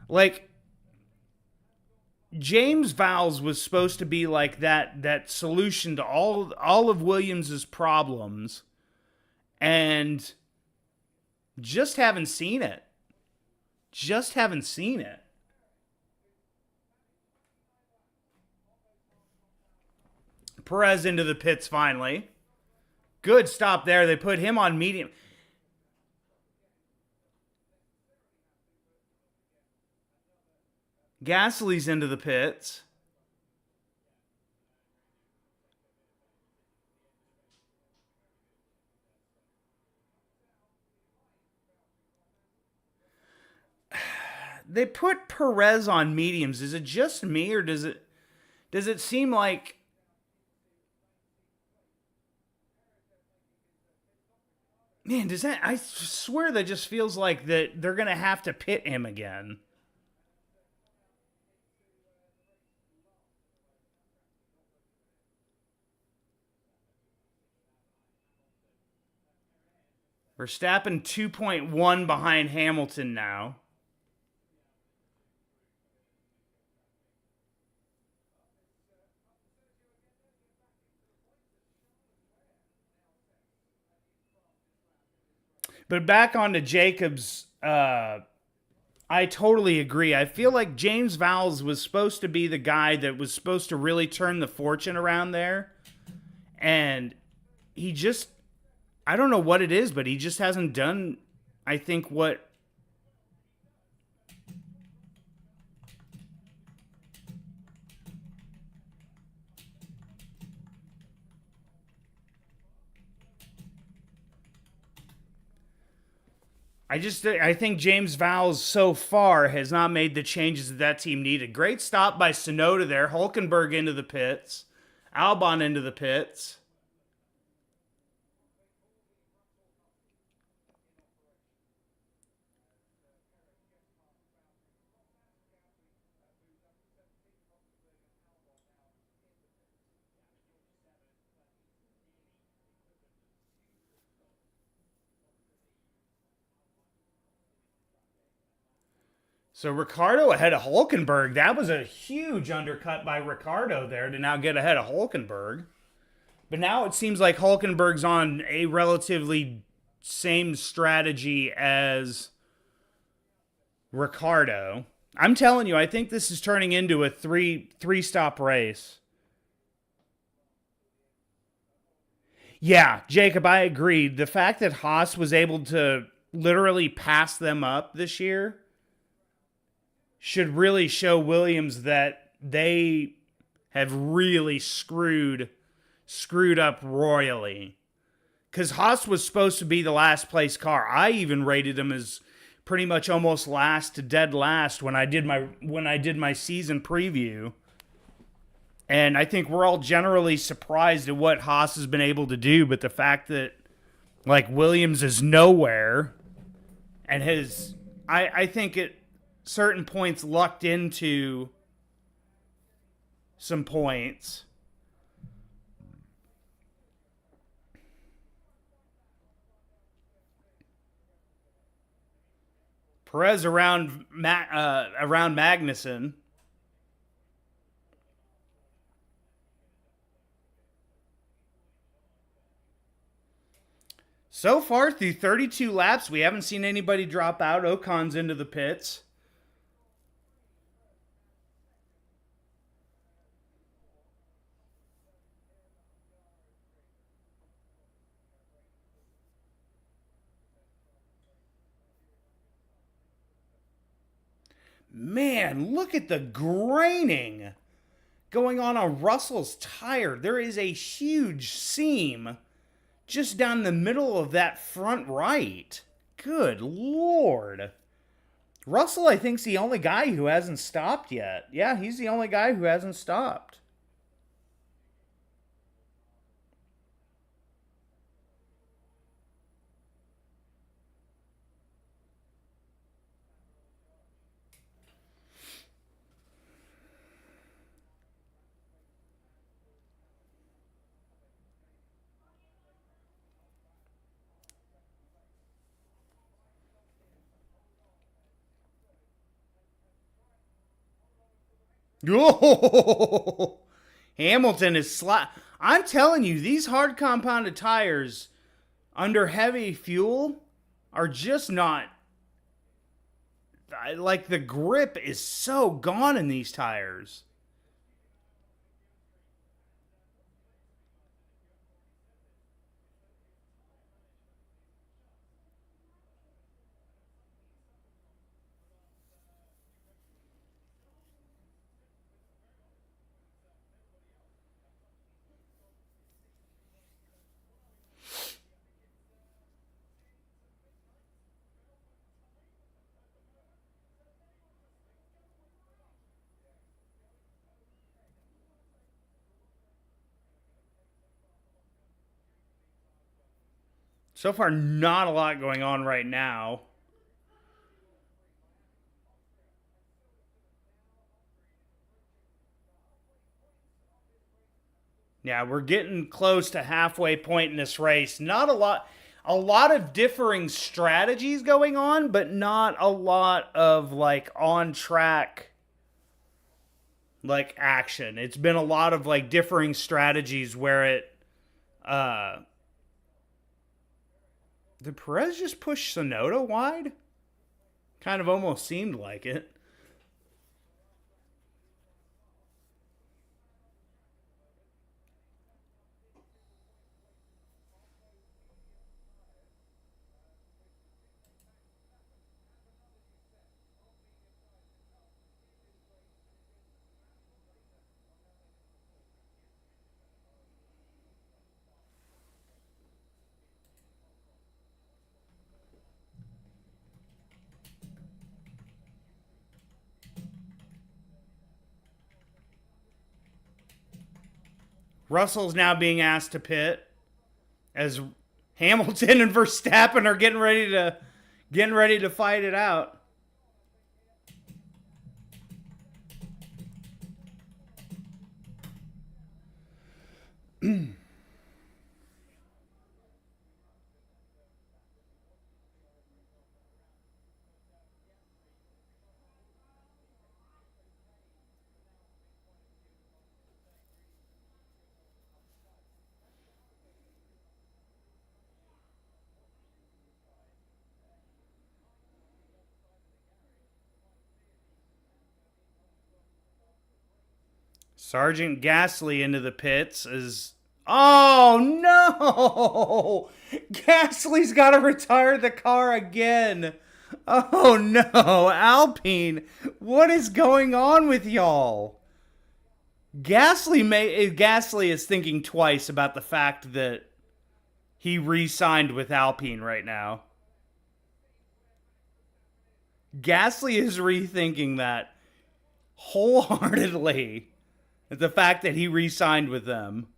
Like James Vowles was supposed to be like that solution to all of Williams's problems, and just haven't seen it. Just haven't seen it. Perez into the pits finally. Good stop there. They put him on medium. Gasly's into the pits. They put Perez on mediums. Is it just me, or does it seem like... Man, does that... I swear that just feels like that they're going to have to pit him again. Verstappen 2.1 behind Hamilton now. But back onto Jacobs, I totally agree. I feel like James Vowles was supposed to be the guy that was supposed to really turn the fortune around there. And he just, I don't know what it is, but he just hasn't done, I think, what... I think James Vowles so far has not made the changes that team needed. Great stop by Tsunoda there. Hulkenberg into the pits. Albon into the pits. So Ricardo ahead of Hulkenberg. That was a huge undercut by Ricardo there to now get ahead of Hulkenberg. But now it seems like Hulkenberg's on a relatively same strategy as Ricardo. I'm telling you, I think this is turning into a three stop race. Yeah, Jacob, I agree. The fact that Haas was able to literally pass them up this year should really show Williams that they have really screwed up royally. Because Haas was supposed to be the last place car. I even rated him as pretty much almost last to dead last when I did my season preview. And I think we're all generally surprised at what Haas has been able to do, but the fact that like Williams is nowhere and I think at certain points lucked into some points. Perez around Magnussen. So far, through 32 laps, we haven't seen anybody drop out. Ocon's into the pits. Man, look at the graining going on Russell's tire. There is a huge seam just down the middle of that front right. Good Lord. Russell, I think, is the only guy who hasn't stopped yet. Yeah, he's the only guy who hasn't stopped. Oh, Hamilton is I'm telling you, these hard compounded tires under heavy fuel are just not. Like, the grip is so gone in these tires. So far, not a lot going on right now. Yeah, we're getting close to halfway point in this race. Not a lot of differing strategies going on, but not a lot of like on track like action. It's been a lot of like differing strategies where it did Perez just push Sonoda wide? Kind of almost seemed like it. Russell's now being asked to pit as Hamilton and Verstappen are getting ready to fight it out. Sergeant Gasly into the pits is... Oh, no! Gasly's got to retire the car again. Oh, no. Alpine, what is going on with y'all? Gasly is thinking twice about the fact that he re-signed with Alpine right now. Gasly is rethinking that wholeheartedly. The fact that he re-signed with them.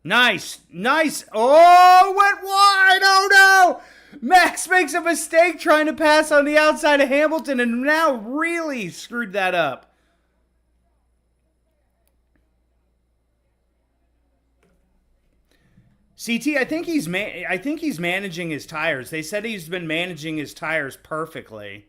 Nice. Nice. Oh, went wide. Oh, no. Max makes a mistake trying to pass on the outside of Hamilton and now really screwed that up. CT, I think he's managing his tires. They said he's been managing his tires perfectly.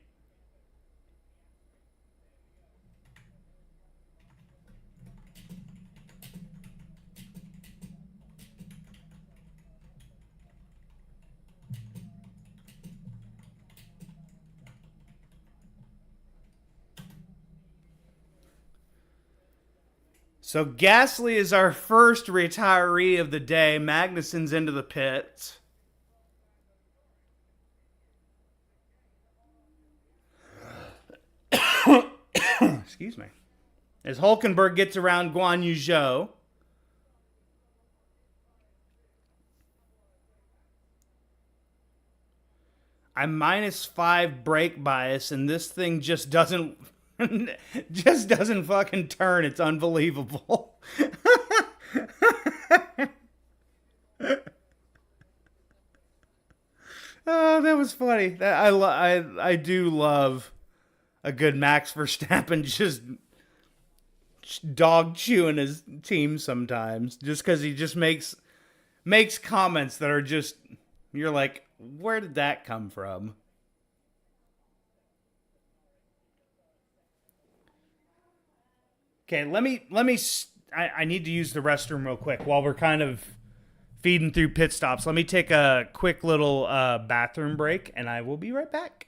So Gasly is our first retiree of the day. Magnussen's into the pits. Excuse me. As Hulkenberg gets around Guan Yu Zhou. I'm -5 brake bias, and this thing just doesn't fucking turn. It's unbelievable. Oh, that was funny. I do love a good Max Verstappen just dog chewing his team sometimes, just because he just makes comments that are just, you're like, where did that come from? Okay, I need to use the restroom real quick while we're kind of feeding through pit stops. Let me take a quick little bathroom break, and I will be right back.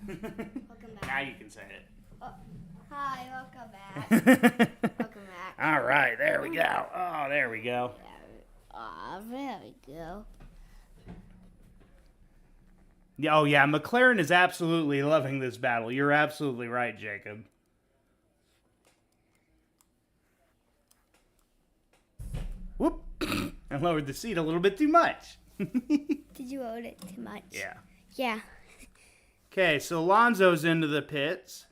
Welcome back. Now you can say it. Oh, hi, welcome back. Welcome back. All right, there we go. Oh, there we go. Aw, there we go. Yeah, oh, yeah, McLaren is absolutely loving this battle. You're absolutely right, Jacob. Whoop. I lowered the seat a little bit too much. Did you load it too much? Yeah. Yeah. Okay, so Alonso's into the pits.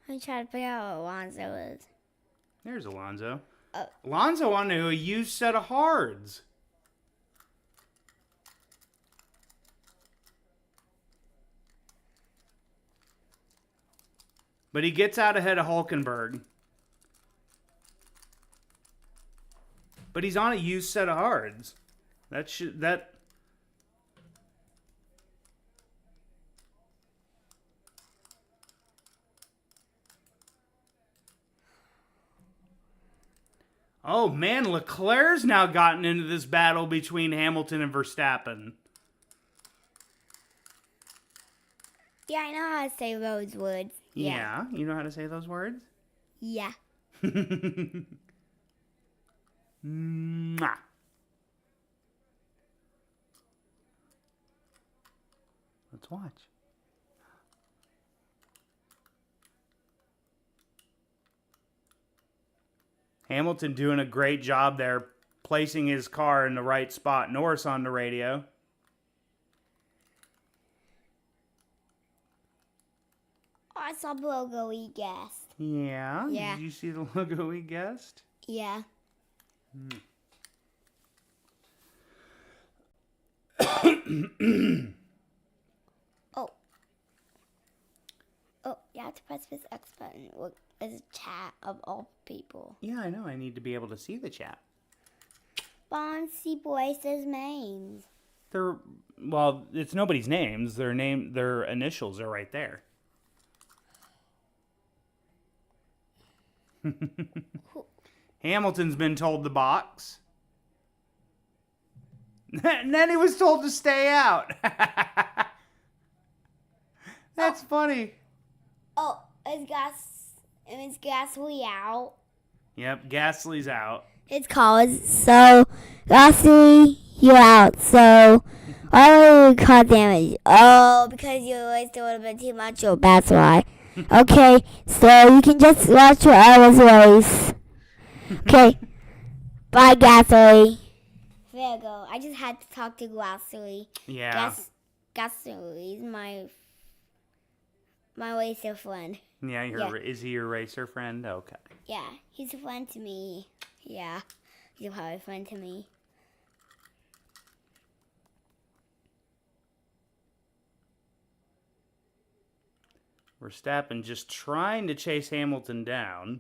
I'm trying to figure out what Alonso is. There's Alonso. Oh. Alonso onto a used set of hards. But he gets out ahead of Hulkenberg. But he's on a used set of hards. That. Oh man, Leclerc's now gotten into this battle between Hamilton and Verstappen. Yeah, I know how to say those words. Yeah, you know how to say those words? Yeah. Mwah. Let's watch. Hamilton doing a great job there, placing his car in the right spot. Norris on the radio. Oh, I saw the logo he guessed. Yeah? Yeah. Did you see the logo we guessed? Yeah. Oh. Oh, you have to press this X button. Look, there's a chat of all people. Yeah, I know. I need to be able to see the chat. Boncy Boyce's names. Well, it's nobody's names. Their initials are right there. Hamilton's been told to box. And then he was told to stay out. That's funny. Oh, is Gasly out? Yep, Gasly's out. It's called, so Gasly, you're out, so why would you cause damage? Oh, because you raced a little bit too much, oh, that's why. Okay, so you can just watch your hours race. Okay, bye, Gasly. There you go. I just had to talk to Gasly. Yeah. Gasly's my racer friend. Yeah, is he your racer friend? Okay. Yeah, he's a friend to me. Yeah, he's probably a friend to me. Verstappen just trying to chase Hamilton down.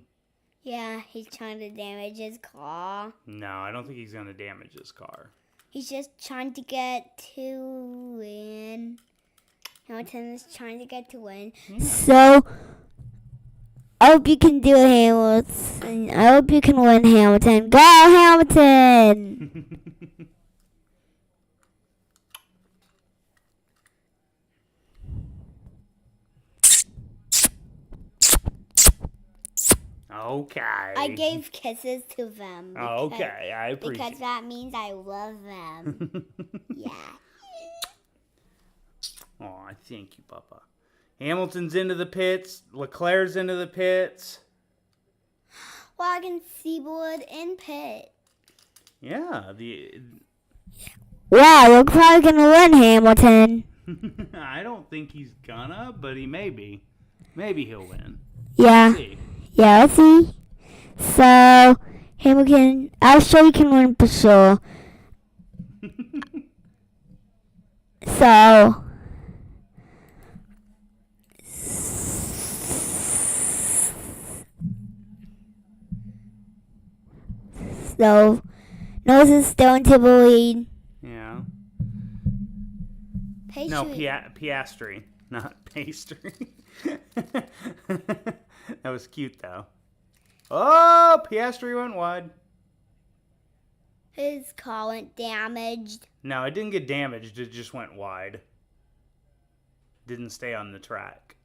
Yeah, he's trying to damage his car. No, I don't think he's going to damage his car. He's just trying to get to win. Hamilton is trying to get to win. So, I hope you can do it, Hamilton. I hope you can win, Hamilton. Go, Hamilton! Okay. I gave kisses to them. Okay, I appreciate because that means I love them. Yeah. Oh, thank you, Papa. Hamilton's into the pits. Leclerc's into the pits. Wagon Seaboard in pit. Yeah, Wow, you're probably gonna win, Hamilton. I don't think he's gonna, but he may be. Maybe he'll win. Yeah. Let's see. Yeah, let's see. So, Hamilton, I'm sure you can win for sure. So, Nose is still into the lead. Yeah. Pastry. No, Piastri, not pastry. That was cute, though. Oh, Piastri went wide. His car went damaged. No, it didn't get damaged. It just went wide. Didn't stay on the track.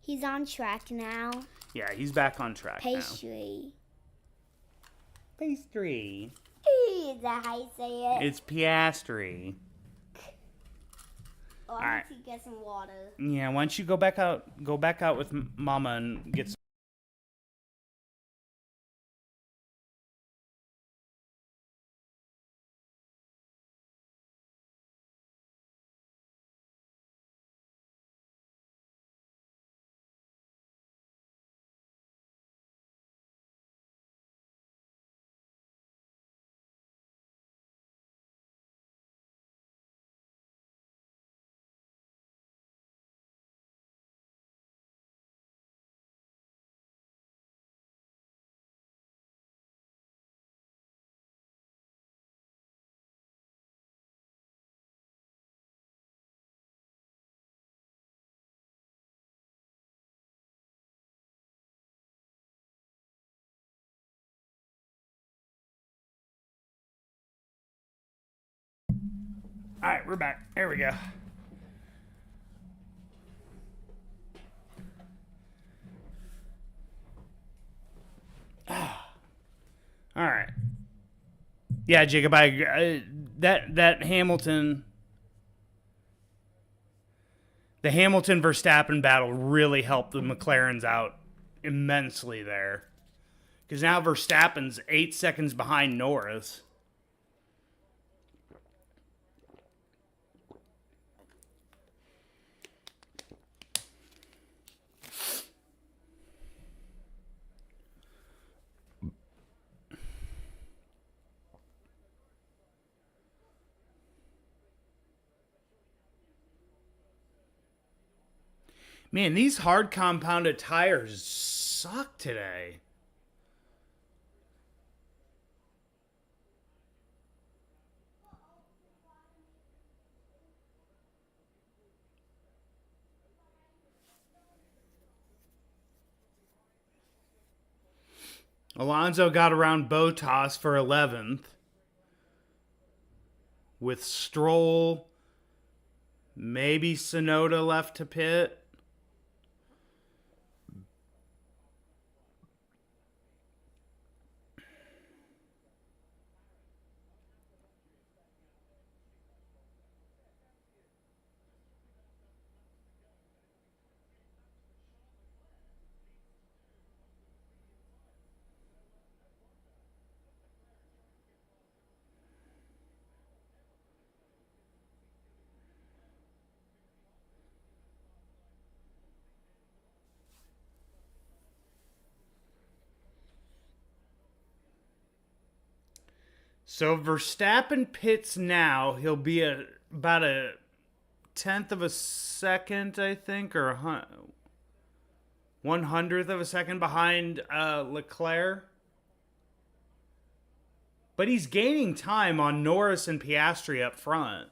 He's on track now. Yeah, he's back on track Pastry. now. Pastry. Is that how you say it? It's Piastri. Oh, All I right. need to get some water. Yeah, why don't you go back out with Mama and get some. All right, we're back. There we go. All right. Yeah, Jacob, I agree. That Hamilton, the Hamilton Verstappen battle really helped the McLarens out immensely there, because now Verstappen's 8 seconds behind Norris. Man, these hard compounded tires suck today. Alonso got around Bottas for 11th, with Stroll, maybe Sonoda left to pit. So Verstappen pits now. He'll be about a tenth of a second, I think, or 1/100th of a second behind Leclerc. But he's gaining time on Norris and Piastri up front.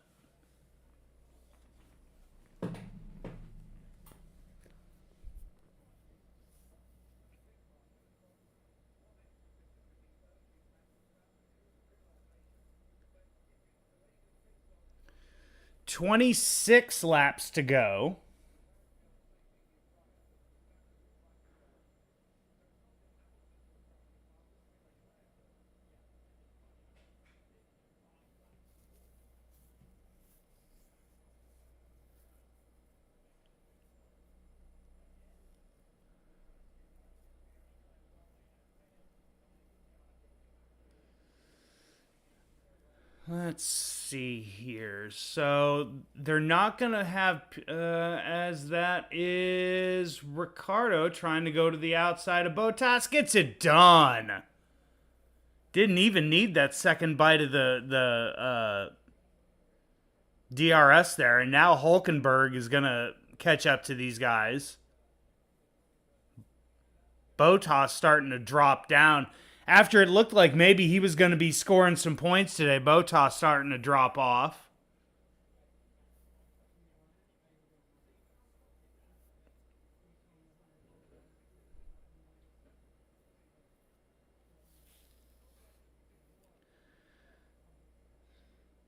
"26 laps to go." Let's see here. So they're not going to have, as that is Ricardo trying to go to the outside of Bottas. Gets it done. Didn't even need that second bite of the DRS there. And now Hulkenberg is going to catch up to these guys. Bottas starting to drop down. After it looked like maybe he was going to be scoring some points today, Bottas starting to drop off.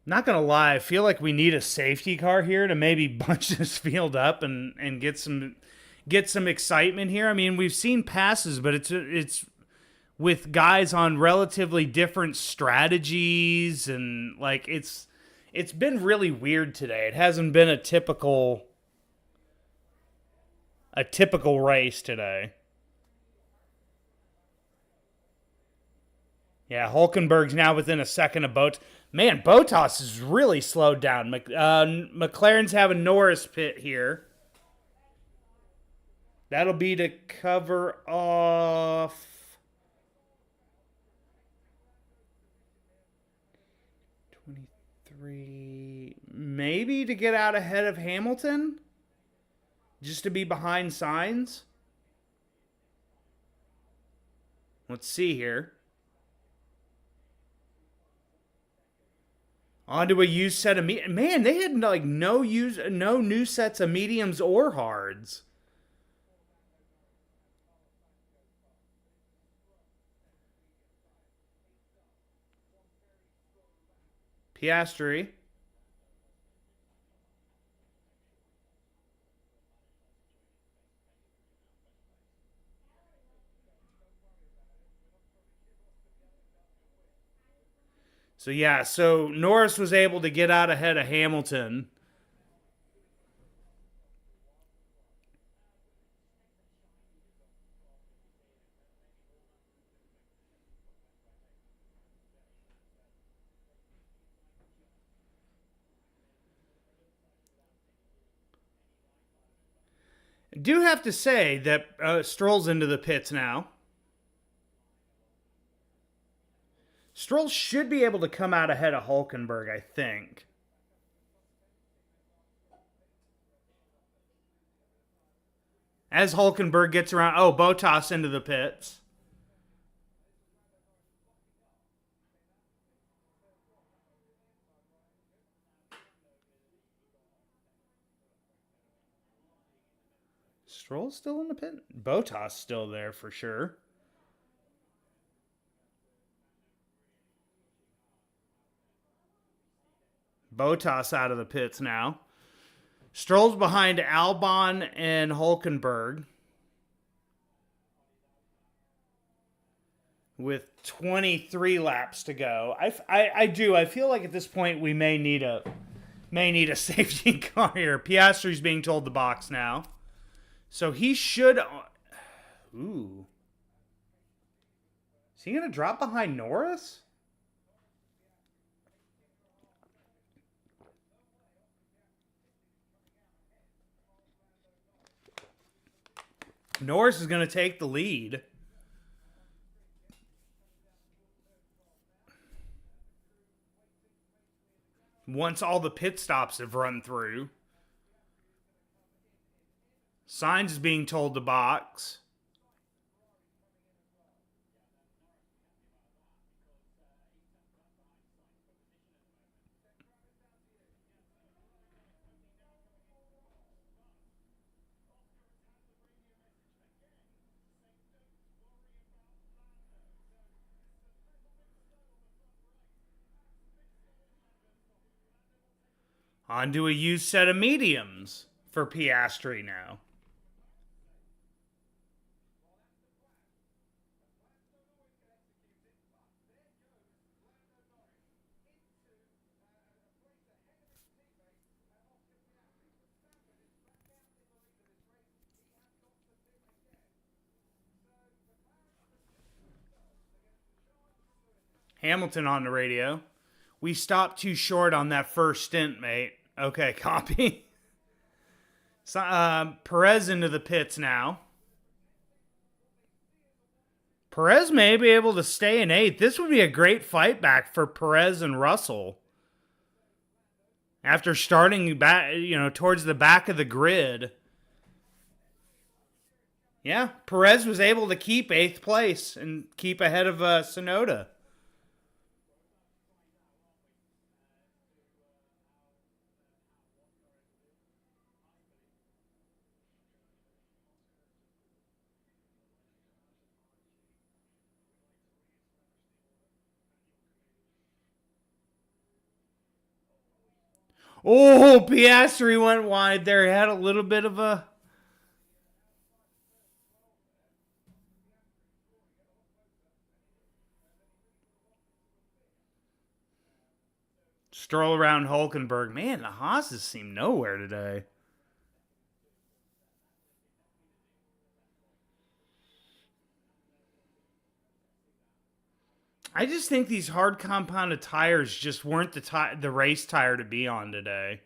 Not going to lie, I feel like we need a safety car here to maybe bunch this field up and get get some excitement here. I mean, we've seen passes, but it's with guys on relatively different strategies, and like it's been really weird today. It hasn't been a typical race today. Yeah, Hulkenberg's now within a second of Bottas. Man, Bottas is really slowed down. McLaren's having Norris pit here. That'll be to cover off 23. Maybe to get out ahead of Hamilton? Just to be behind Sainz? Let's see here. Onto a used set of man, they had like no new sets of mediums or hards. Piastri. So yeah, so Norris was able to get out ahead of Hamilton. I do have to say that Stroll's into the pits now. Stroll should be able to come out ahead of Hulkenberg, I think. As Hulkenberg gets around... Oh, Bottas into the pits. Stroll's still in the pit? Bottas still there for sure. Bottas out of the pits now. Stroll's behind Albon and Hulkenberg with 23 laps to go. I feel like at this point we may need a safety car here. Piastri's being told to box now. So he should... Ooh. Is he going to drop behind Norris? Norris is going to take the lead. Once all the pit stops have run through. Sainz is being told to box. Onto a used set of mediums for Piastri now. Hamilton on the radio. We stopped too short on that first stint, mate. Okay, copy. So, Perez into the pits now. Perez may be able to stay in 8th. This would be a great fight back for Perez and Russell. After starting back, towards the back of the grid. Yeah, Perez was able to keep 8th place and keep ahead of Tsunoda. Oh, Piastri went wide there. He had a little bit of a... Stroll around Hulkenberg. Man, the Haas's seem nowhere today. I just think these hard compounded tires just weren't the race tire to be on today.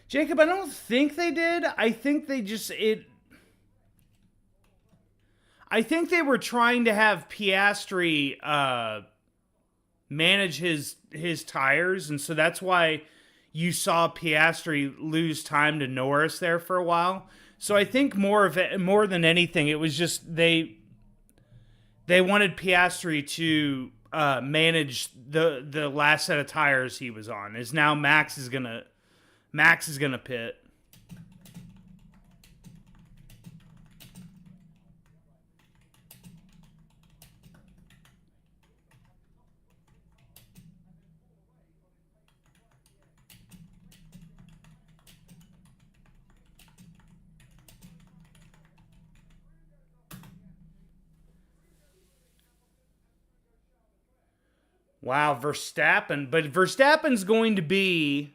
Jacob, I don't think they did. I think they just I think they were trying to have Piastri manage his tires, and so that's why you saw Piastri lose time to Norris there for a while. So I think more than anything, it was just they wanted Piastri to manage the last set of tires he was on. Is now Max is gonna pit. Wow, Verstappen. But Verstappen's going to be...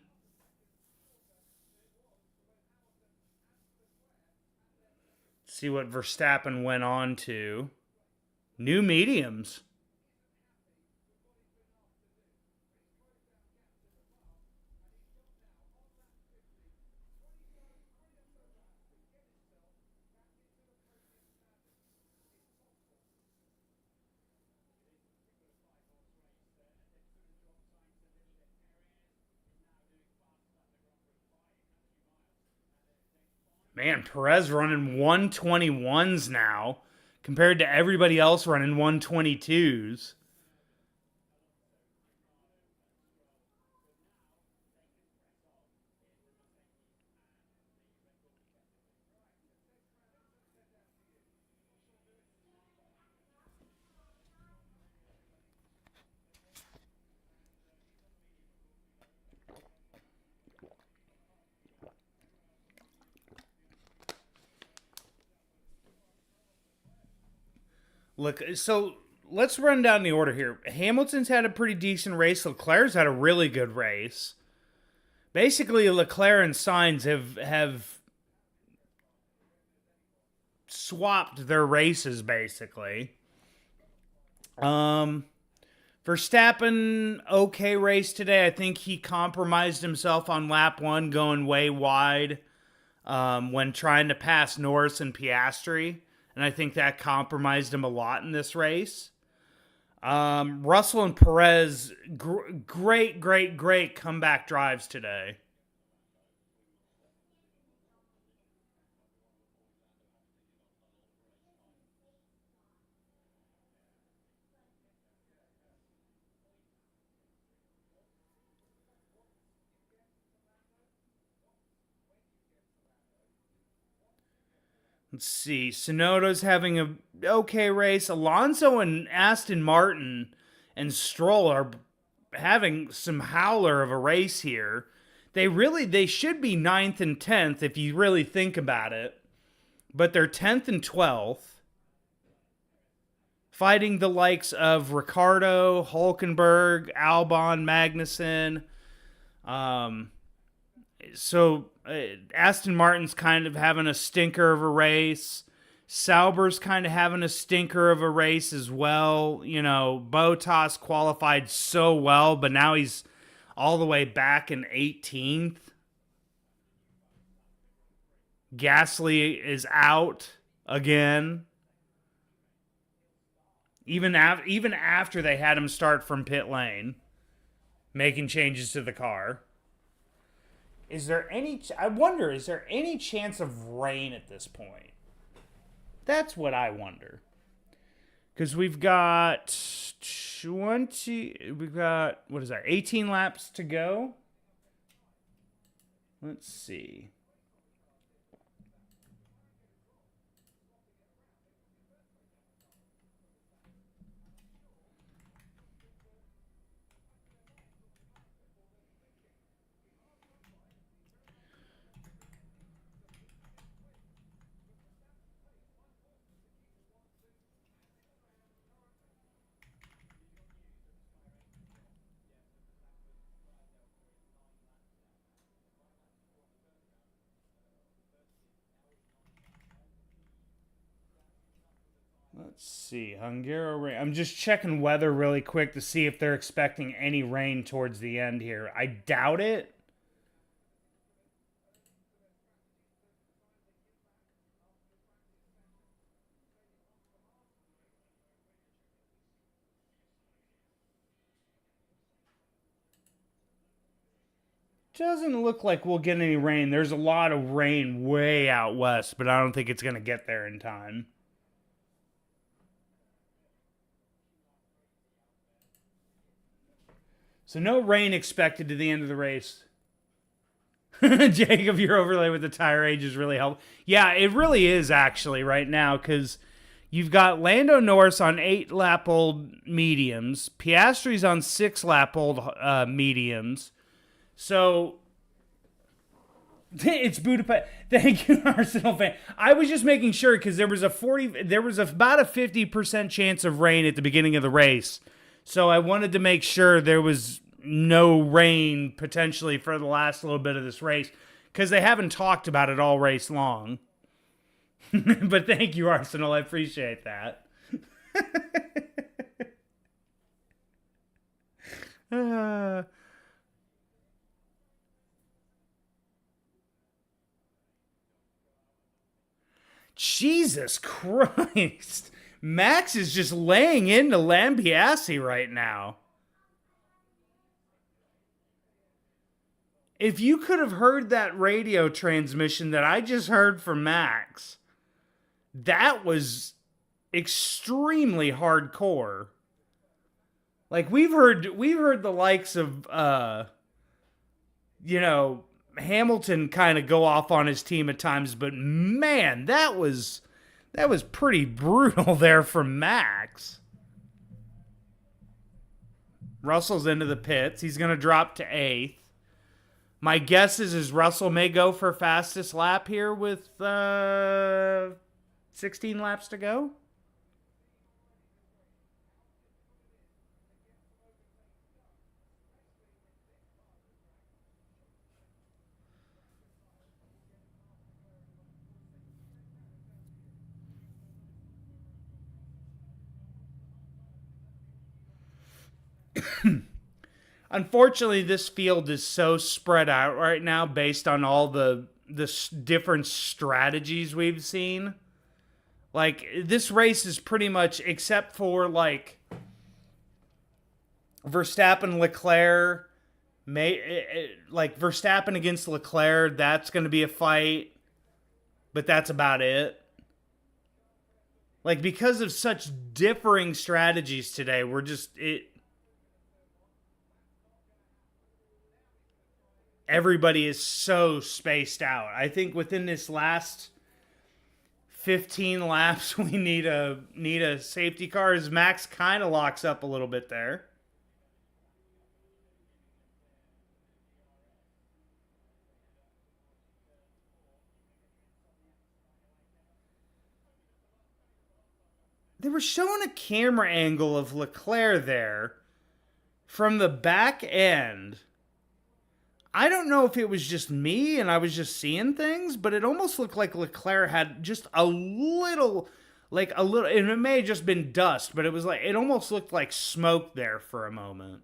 Let's see what Verstappen went on to. New mediums. Man, Perez running 121s now compared to everybody else running 122s. Look, so let's run down the order here. Hamilton's had a pretty decent race. Leclerc's had a really good race. Basically, Leclerc and Sainz have swapped their races, basically. Verstappen, okay race today. I think he compromised himself on lap 1, going way wide when trying to pass Norris and Piastri. And I think that compromised him a lot in this race. Russell and Perez, great comeback drives today. Let's see. Sonoda's having a okay race. Alonso and Aston Martin and Stroll are having some howler of a race here. They should be 9th and 10th if you really think about it. But they're 10th and 12th. Fighting the likes of Ricciardo, Hulkenberg, Albon, Magnussen. Aston Martin's kind of having a stinker of a race. Sauber's kind of having a stinker of a race as well. You know, Bottas qualified so well, but now he's all the way back in 18th. Gasly is out again. Even after they had him start from pit lane, making changes to the car. Is there any chance of rain at this point? That's what I wonder. Because we've got 18 laps to go. Let's see. Let's see, Hungarian rain. I'm just checking weather really quick to see if they're expecting any rain towards the end here. I doubt it. Doesn't look like we'll get any rain. There's a lot of rain way out west, but I don't think it's going to get there in time. So no rain expected to the end of the race. Jacob, your overlay with the tire age is really helpful. Yeah, it really is actually right now because you've got Lando Norris on 8-lap-old mediums. Piastri's on 6-lap-old mediums. So it's Budapest. Thank you, Arsenal fan. I was just making sure because there was about a 50% chance of rain at the beginning of the race. So I wanted to make sure there was no rain potentially for the last little bit of this race because they haven't talked about it all race long. But thank you, Arsenal. I appreciate that. Jesus Christ. Max is just laying into Lambiase right now. If you could have heard that radio transmission that I just heard from Max, that was extremely hardcore. Like we've heard the likes of Hamilton kind of go off on his team at times, but man, that was pretty brutal there from Max. Russell's into the pits. He's going to drop to 8th. My guess is Russell may go for fastest lap here with 16 laps to go. Unfortunately, this field is so spread out right now based on all the different strategies we've seen. Like, this race is pretty much, except for, like, Verstappen, Leclerc, Verstappen against Leclerc, that's going to be a fight, but that's about it. Like, because of such differing strategies today, everybody is so spaced out. I think within this last 15 laps, we need a safety car as Max kind of locks up a little bit there. They were showing a camera angle of Leclerc there from the back end. I don't know if it was just me and I was just seeing things, but it almost looked like Leclerc had just a little, and it may have just been dust, but it almost looked like smoke there for a moment.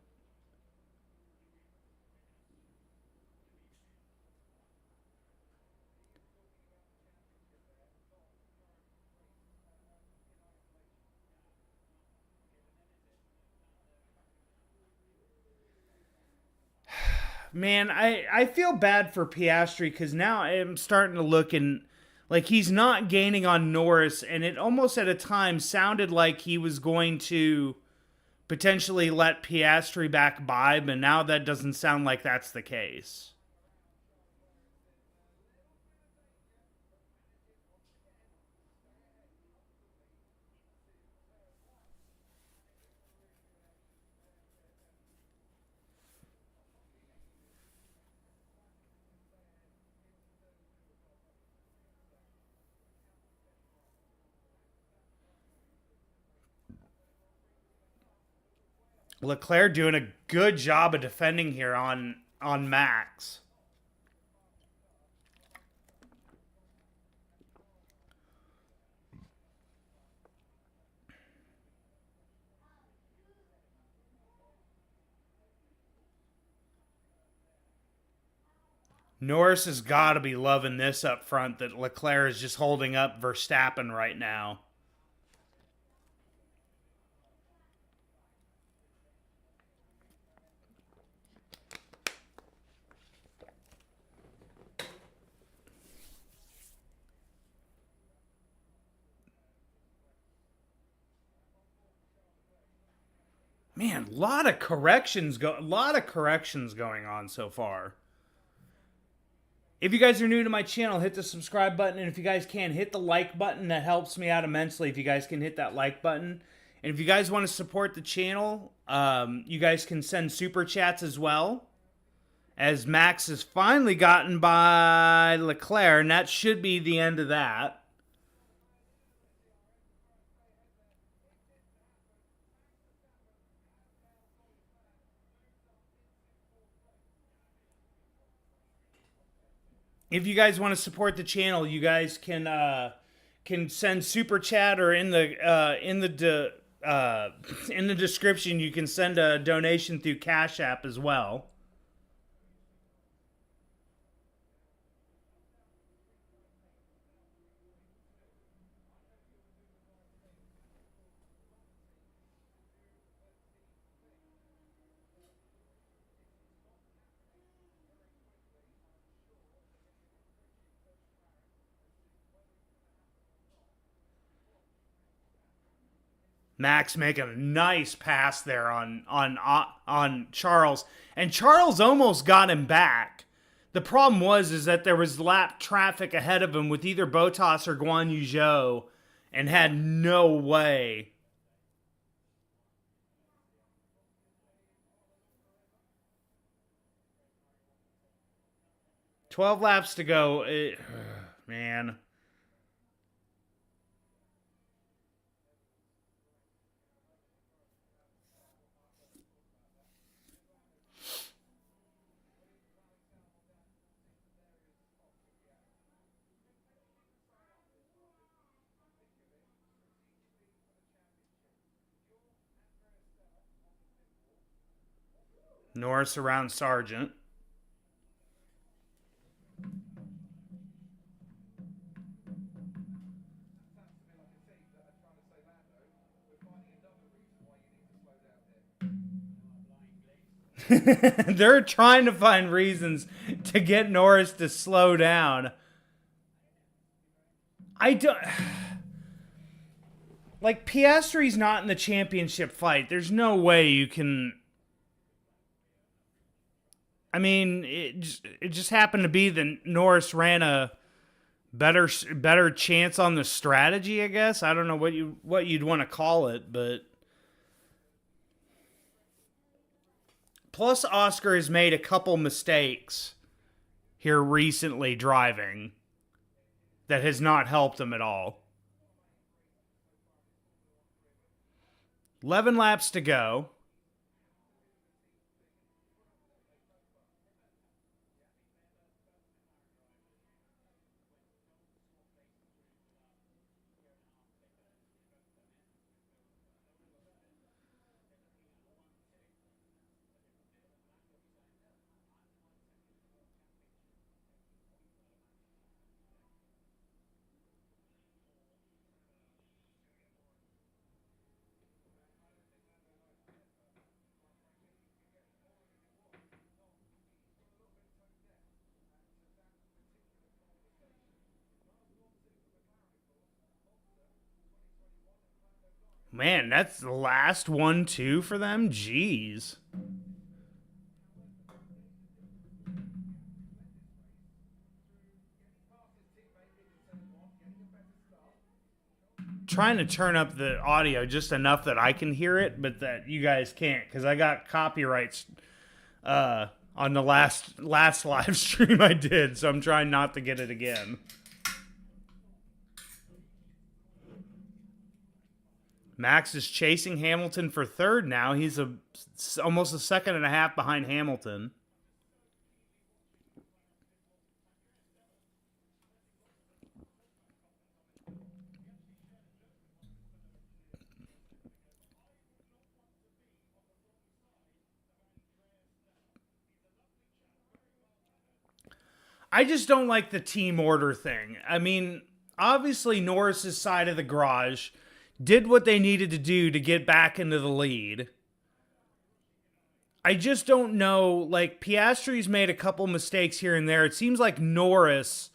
Man, I feel bad for Piastri because now I'm starting to look like he's not gaining on Norris, and it almost at a time sounded like he was going to potentially let Piastri back by, but now that doesn't sound like that's the case. Leclerc doing a good job of defending here on Max. Norris has got to be loving this up front that Leclerc is just holding up Verstappen right now. Man, a lot of corrections going on so far. If you guys are new to my channel, hit the subscribe button, and if you guys can, hit the like button. That helps me out immensely if you guys can hit that like button. And if you guys want to support the channel, you guys can send super chats as well. As Max has finally gotten by Leclerc, and that should be the end of that. If you guys want to support the channel, you guys can send super chat, or in the description you can send a donation through Cash App as well. Max making a nice pass there on Charles, and Charles almost got him back. The problem is that there was lap traffic ahead of him with either Bottas or Guan Yu Zhou, and had no way. "12 laps to go." Man. Norris around Sargent. They're trying to find reasons to get Norris to slow down. I don't... Like, Piastri's not in the championship fight. There's no way you can... I mean, it just happened to be that Norris ran a better chance on the strategy, I guess. I don't know what you'd want to call it, but... Plus, Oscar has made a couple mistakes here recently driving that has not helped him at all. 11 laps to go. Man, that's the last 1-2 for them? Jeez. Trying to turn up the audio just enough that I can hear it, but that you guys can't, because I got copyrights on the last live stream I did, so I'm trying not to get it again. Max is chasing Hamilton for third now. He's almost a second and a half behind Hamilton. I just don't like the team order thing. I mean, obviously Norris's side of the garage did what they needed to do to get back into the lead. I just don't know, like, Piastri's made a couple mistakes here and there. It seems like Norris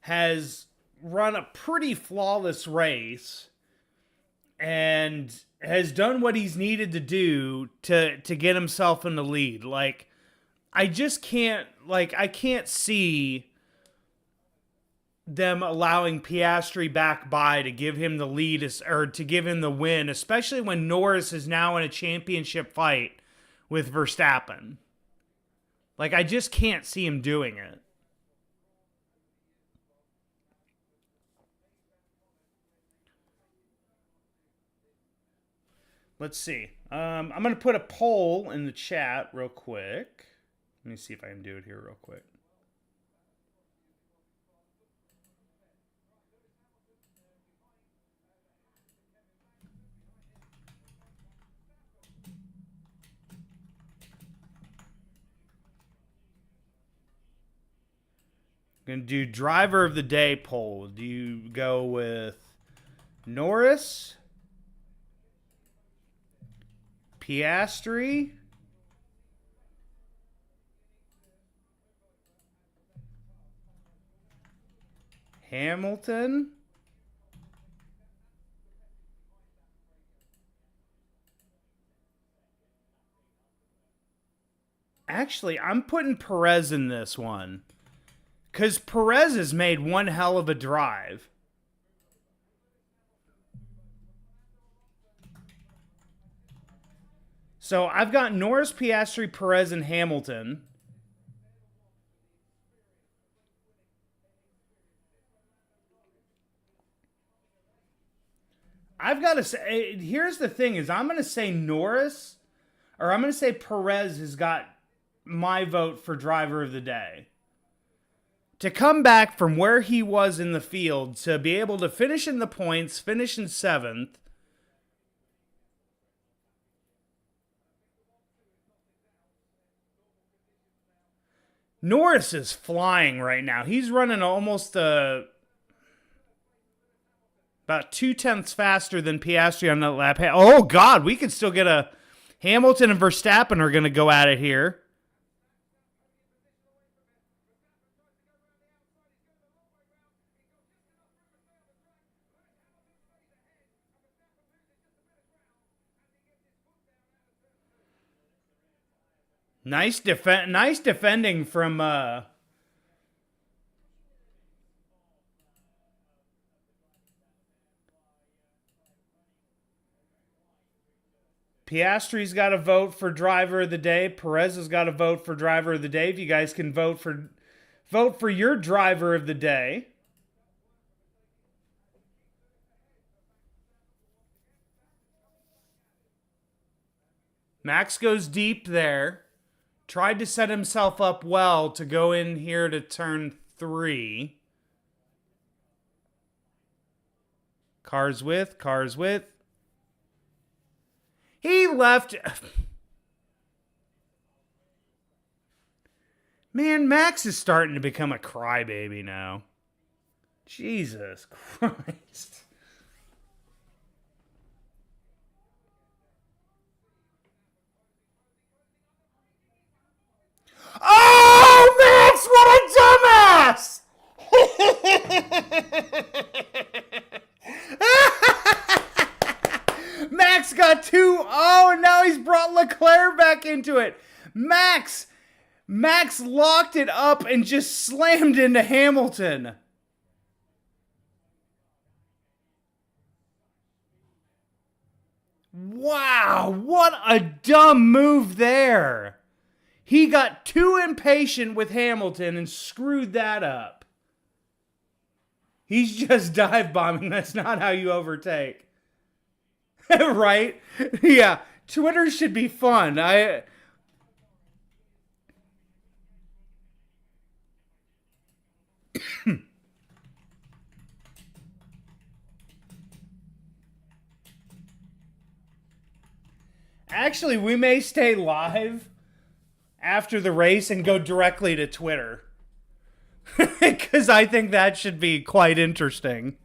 has run a pretty flawless race and has done what he's needed to do to get himself in the lead. Like, I just can't, like, I can't see them allowing Piastri back by to give him the lead or to give him the win, especially when Norris is now in a championship fight with Verstappen. Like, I just can't see him doing it. Let's see. I'm going to put a poll in the chat real quick. Let me see if I can do it here real quick. I'm going to do driver of the day poll. Do you go with Norris, Piastri, Hamilton, actually, I'm putting Perez in this one. Because Perez has made one hell of a drive. So I've got Norris, Piastri, Perez, and Hamilton. I've got to say, here's the thing is I'm going to say Norris, or I'm going to say Perez has got my vote for driver of the day. To come back from where he was in the field, to be able to finish in the points, finish in 7th. Norris is flying right now. He's running almost about 0.2 faster than Piastri on that lap. Oh, God, we could still get a... Hamilton and Verstappen are going to go at it here. Nice defending from Piastri's got a vote for driver of the day. Perez has got a vote for driver of the day. If you guys can vote for your driver of the day. Max goes deep there. Tried to set himself up well to go in here to turn 3. Cars with. He left. Man, Max is starting to become a crybaby now. Jesus Christ. Oh, Max, what a dumbass! Max got 2. Oh, now he's brought Leclerc back into it. Max locked it up and just slammed into Hamilton. Wow, what a dumb move there. He got too impatient with Hamilton and screwed that up. He's just dive bombing. That's not how you overtake. Right? Yeah. Twitter should be fun. Actually, we may stay live after the race and go directly to Twitter. Because I think that should be quite interesting.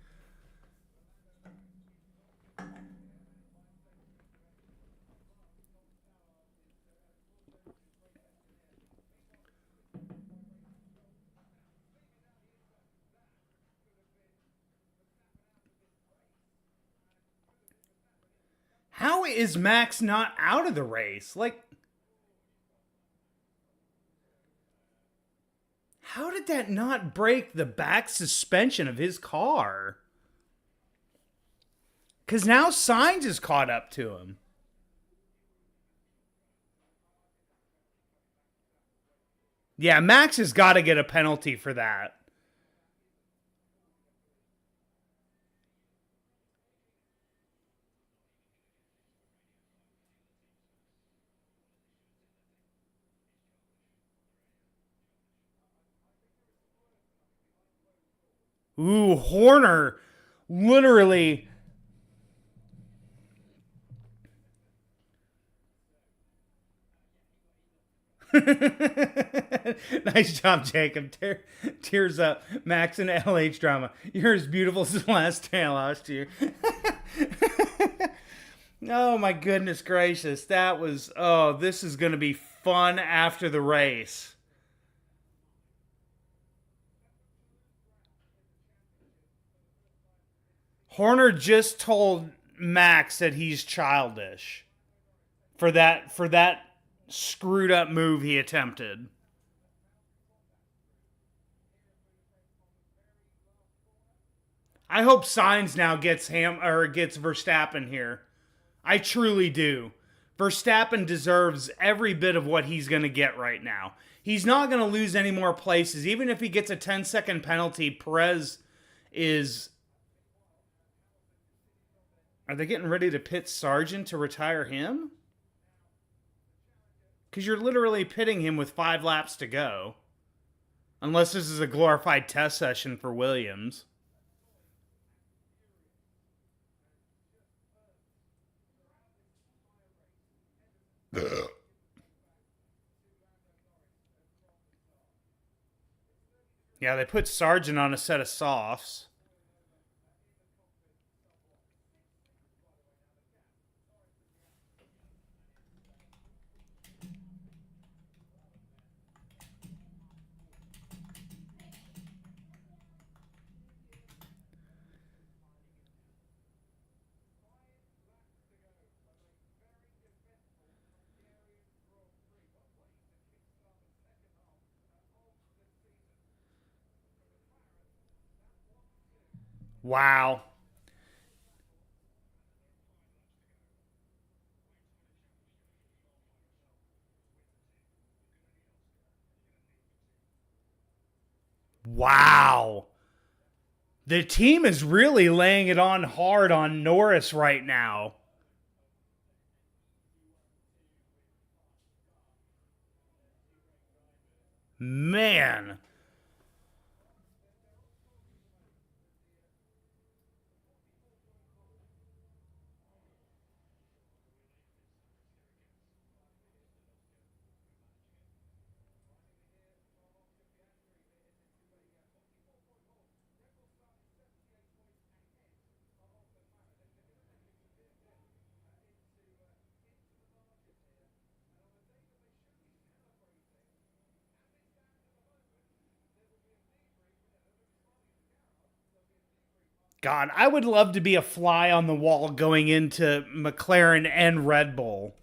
How is Max not out of the race? Like, how did that not break the back suspension of his car? Because now Sainz is caught up to him. Yeah, Max has got to get a penalty for that. Ooh, Horner literally. Nice job, Jacob. Tears up. Max and LH drama. You're as beautiful as the last day I lost you. Oh, my goodness gracious. That was. Oh, this is going to be fun after the race. Horner just told Max that he's childish for that screwed up move he attempted. I hope Sainz now gets Verstappen here. I truly do. Verstappen deserves every bit of what he's going to get right now. He's not going to lose any more places. Even if he gets a 10-second penalty, Perez is. Are they getting ready to pit Sargent to retire him? Because you're literally pitting him with 5 laps to go. Unless this is a glorified test session for Williams. Yeah, they put Sargent on a set of softs. Wow. Wow. The team is really laying it on hard on Norris right now. Man. God, I would love to be a fly on the wall going into McLaren and Red Bull.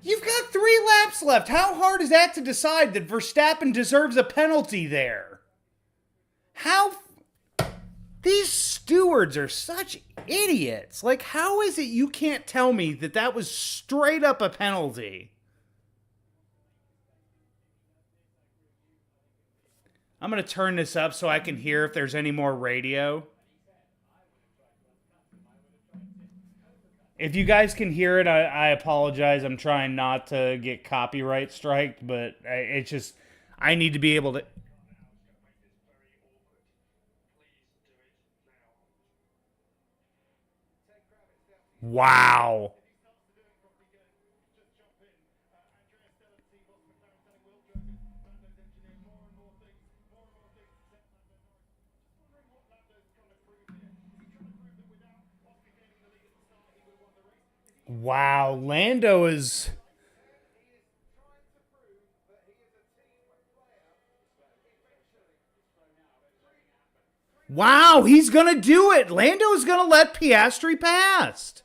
You've got 3 laps left. How hard is that to decide that Verstappen deserves a penalty there? How. These stewards are such idiots. Like, how is it you can't tell me that that was straight up a penalty? I'm going to turn this up so I can hear if there's any more radio. If you guys can hear it, I apologize. I'm trying not to get copyright striked, but it's just, I need to be able to. Wow. Wow. Lando is. Wow, he's going to do it. Lando is going to let Piastri pass.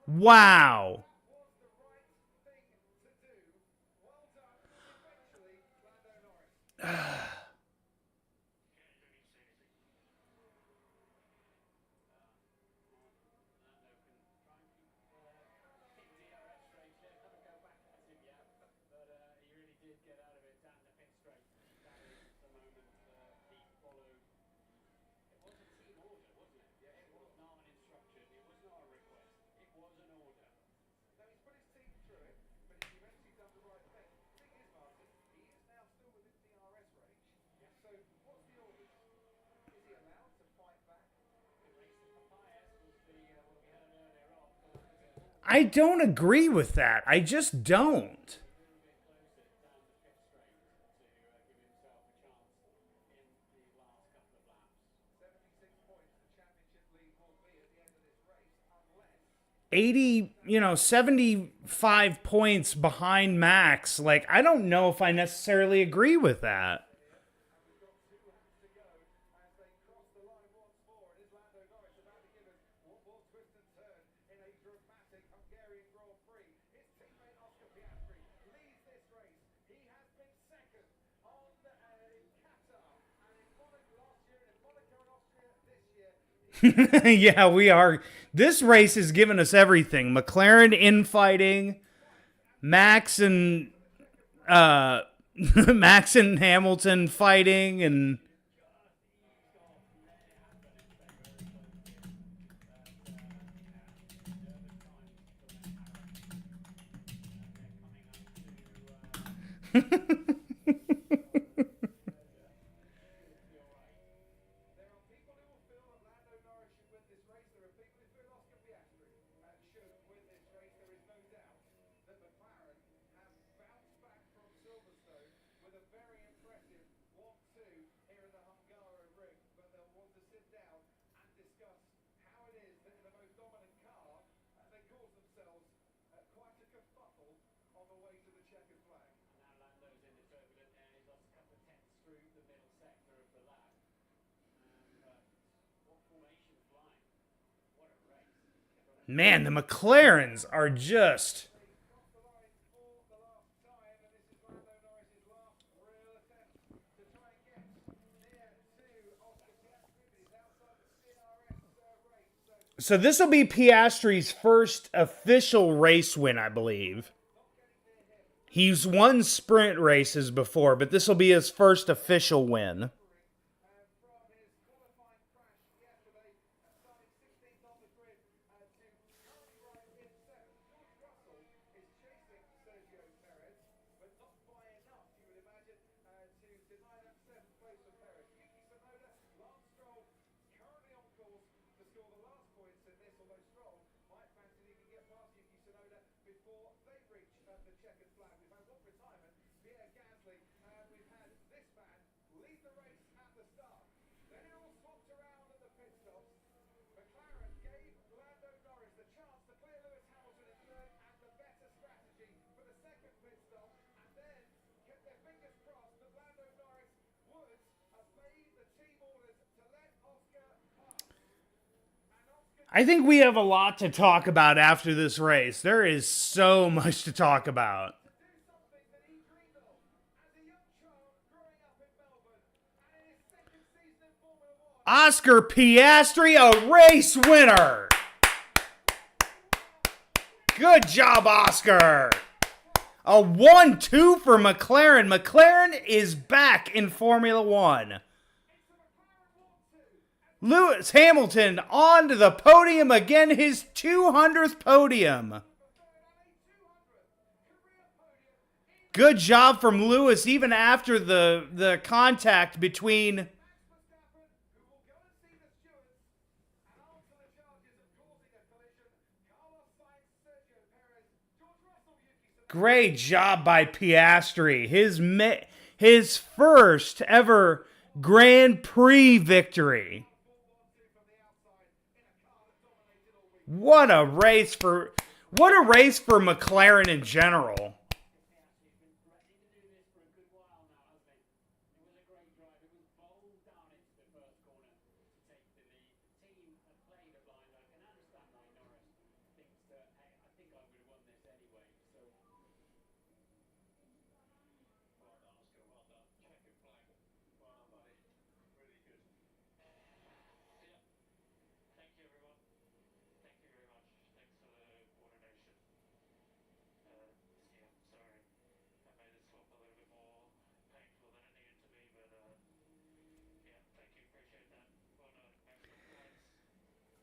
Wow. I don't agree with that. I just don't. $80, 75 points behind Max. Like, I don't know if I necessarily agree with that. Yeah, we are. This race has given us everything. McLaren infighting, Max and Max and Hamilton fighting, and man, the McLarens are just. So this will be Piastri's first official race win, I believe. He's won sprint races before, but this will be his first official win. I think we have a lot to talk about after this race. There is so much to talk about. Oscar Piastri, a race winner. Good job, Oscar. A 1-2 for McLaren. McLaren is back in Formula One. Lewis Hamilton onto the podium again, his 200th podium. Good job from Lewis, even after the contact between Great job by Piastri. His first ever Grand Prix victory. What a race for McLaren in general.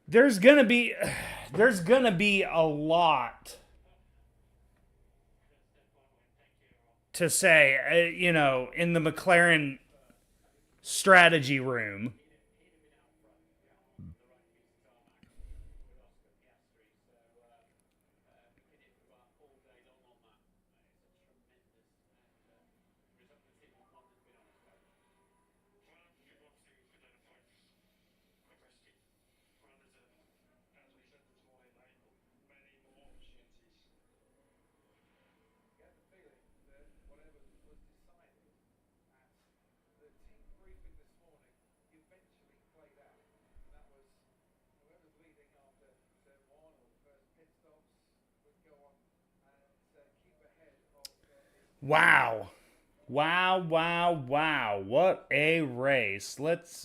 There's gonna be a lot to say, in the McLaren strategy room. Wow. Wow, wow, wow. What a race. Let's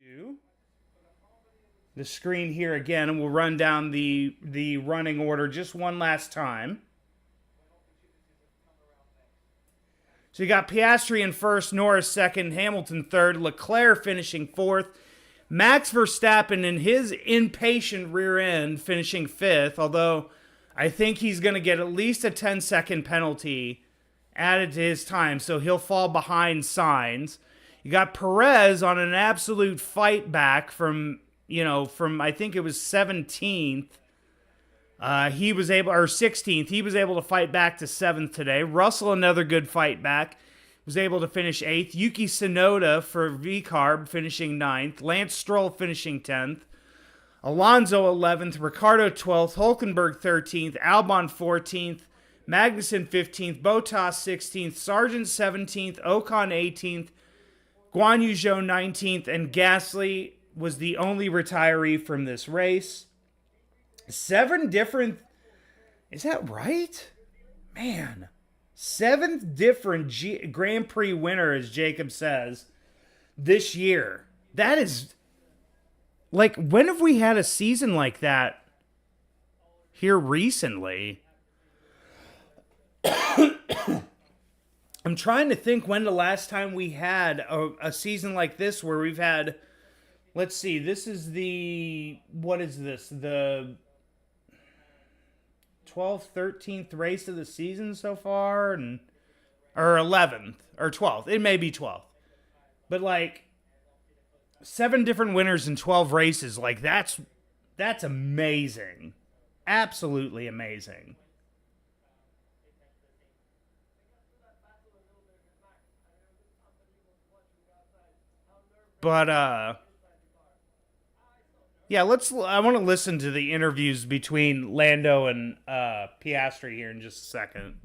do. the screen here again, and we'll run down the running order just one last time. So you got Piastri in first, Norris second, Hamilton third, Leclerc finishing fourth, Max Verstappen in his impatient rear end finishing fifth, although I think he's going to get at least a 10-second penalty added to his time, so he'll fall behind Sainz. You got Perez on an absolute fight back from I think it was 17th. He was able, or 16th, he was able to fight back to 7th today. Russell, another good fight back, was able to finish 8th. Yuki Tsunoda for VCARB finishing 9th. Lance Stroll finishing 10th. Alonso 11th. Ricciardo 12th. Hulkenberg 13th. Albon 14th. Magnussen 15th. Bottas 16th. Sargent 17th. Ocon 18th. Guan Yu Zhou 19th. And Gasly was the only retiree from this race. 7 different... Is that right? Man. 7 different Grand Prix winner, as Jacob says, this year. That is... Like, when have we had a season like that here recently? I'm trying to think when the last time we had a season like this where we've had... Let's see, this is the... What is this? The 12th, 13th race of the season so far? Or 11th, or 12th. It may be 12th. But, like, 7 different winners in 12 races. Like, that's amazing. Absolutely amazing. But, yeah, I want to listen to the interviews between Lando and Piastri here in just a second.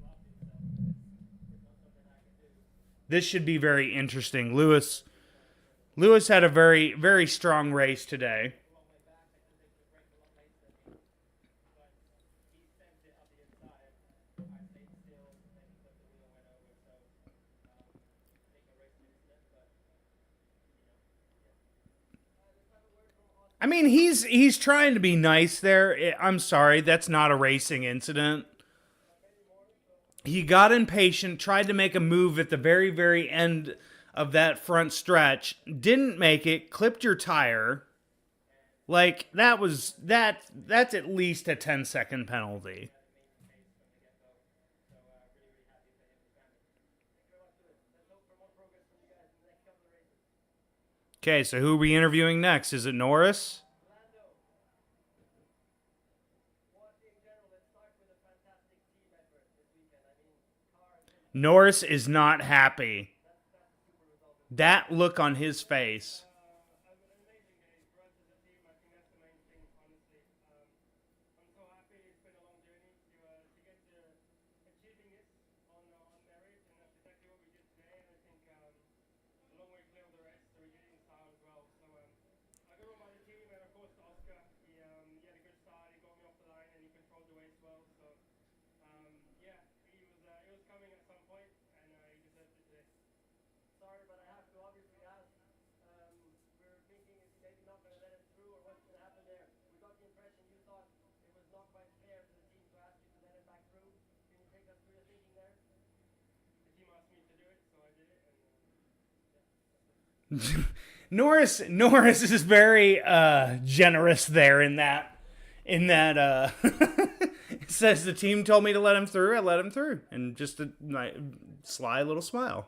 This should be very interesting. Lewis had a very, very strong race today. I mean, he's trying to be nice there. I'm sorry, that's not a racing incident. He got impatient, tried to make a move at the very, very end of that front stretch, didn't make it, clipped your tire. Like, that's at least a 10-second penalty. Okay, so who are we interviewing next? Is it Norris? Norris is not happy. That look on his face. Norris is very generous there in that it says the team told me to let him through, I let him through, and just a sly little smile.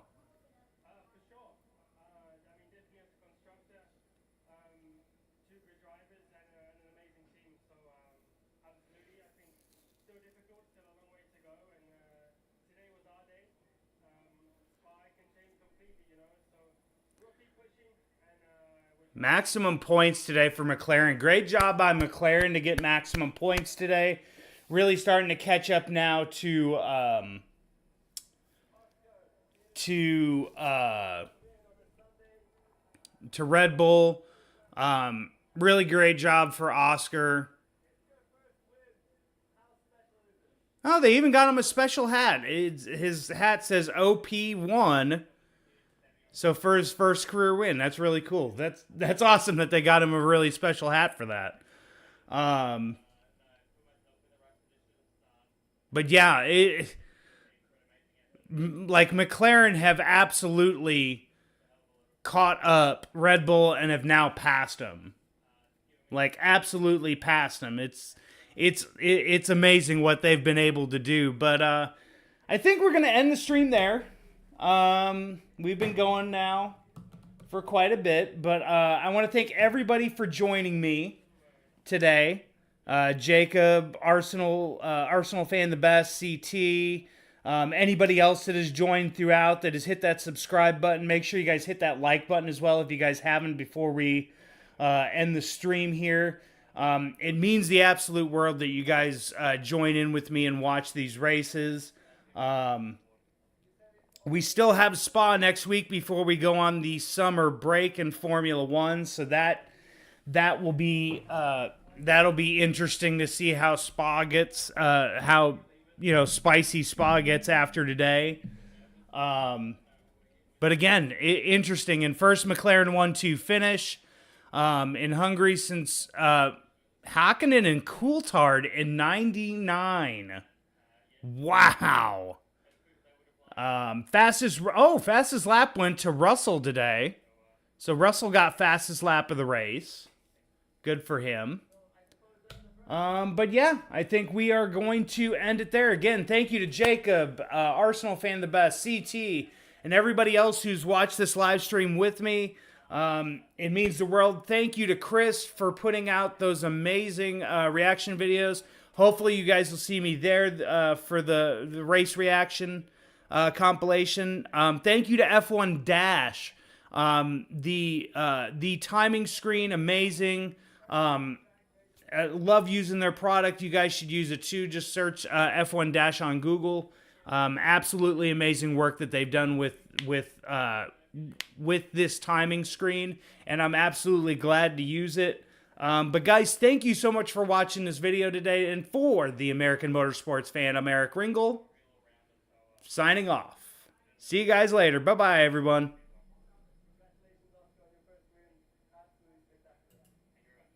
Maximum points today for McLaren. Great job by McLaren to get maximum points today. Really starting to catch up now to Red Bull. Really great job for Oscar. Oh, they even got him a special hat. His hat says OP1. So for his first career win, that's really cool. That's awesome that they got him a really special hat for that. But yeah, like McLaren have absolutely caught up Red Bull and have now passed them. Like absolutely passed them. It's amazing what they've been able to do. But I think we're gonna end the stream there. We've been going now for quite a bit, but I want to thank everybody for joining me today. Jacob, Arsenal fan, the best, CT, anybody else that has joined throughout, that has hit that subscribe button. Make sure you guys hit that like button as well if you guys haven't before we end the stream here. It means the absolute world that you guys join in with me and watch these races. We still have Spa next week before we go on the summer break in Formula One, so that will be that'll be interesting to see how Spa gets, how spicy Spa gets after today. But again, interesting. And first McLaren 1-2 finish in Hungary since Hakkinen and Coulthard in '99. Wow. Fastest lap went to Russell today. So Russell got fastest lap of the race. Good for him. But yeah, I think we are going to end it there. Again, thank you to Jacob, Arsenal fan, the best, CT, and everybody else who's watched this live stream with me. It means the world. Thank you to Chris for putting out those amazing reaction videos. Hopefully you guys will see me there for the race reaction compilation. Thank you to F1 Dash. The timing screen, amazing. I love using their product. You guys should use it too. Just search F1 Dash on Google. Absolutely amazing work that they've done with this timing screen, and I'm absolutely glad to use it. But guys, thank you so much for watching this video today, and for the American Motorsports fan, I'm Eric Ringel, signing off. See you guys later. Bye-bye, everyone.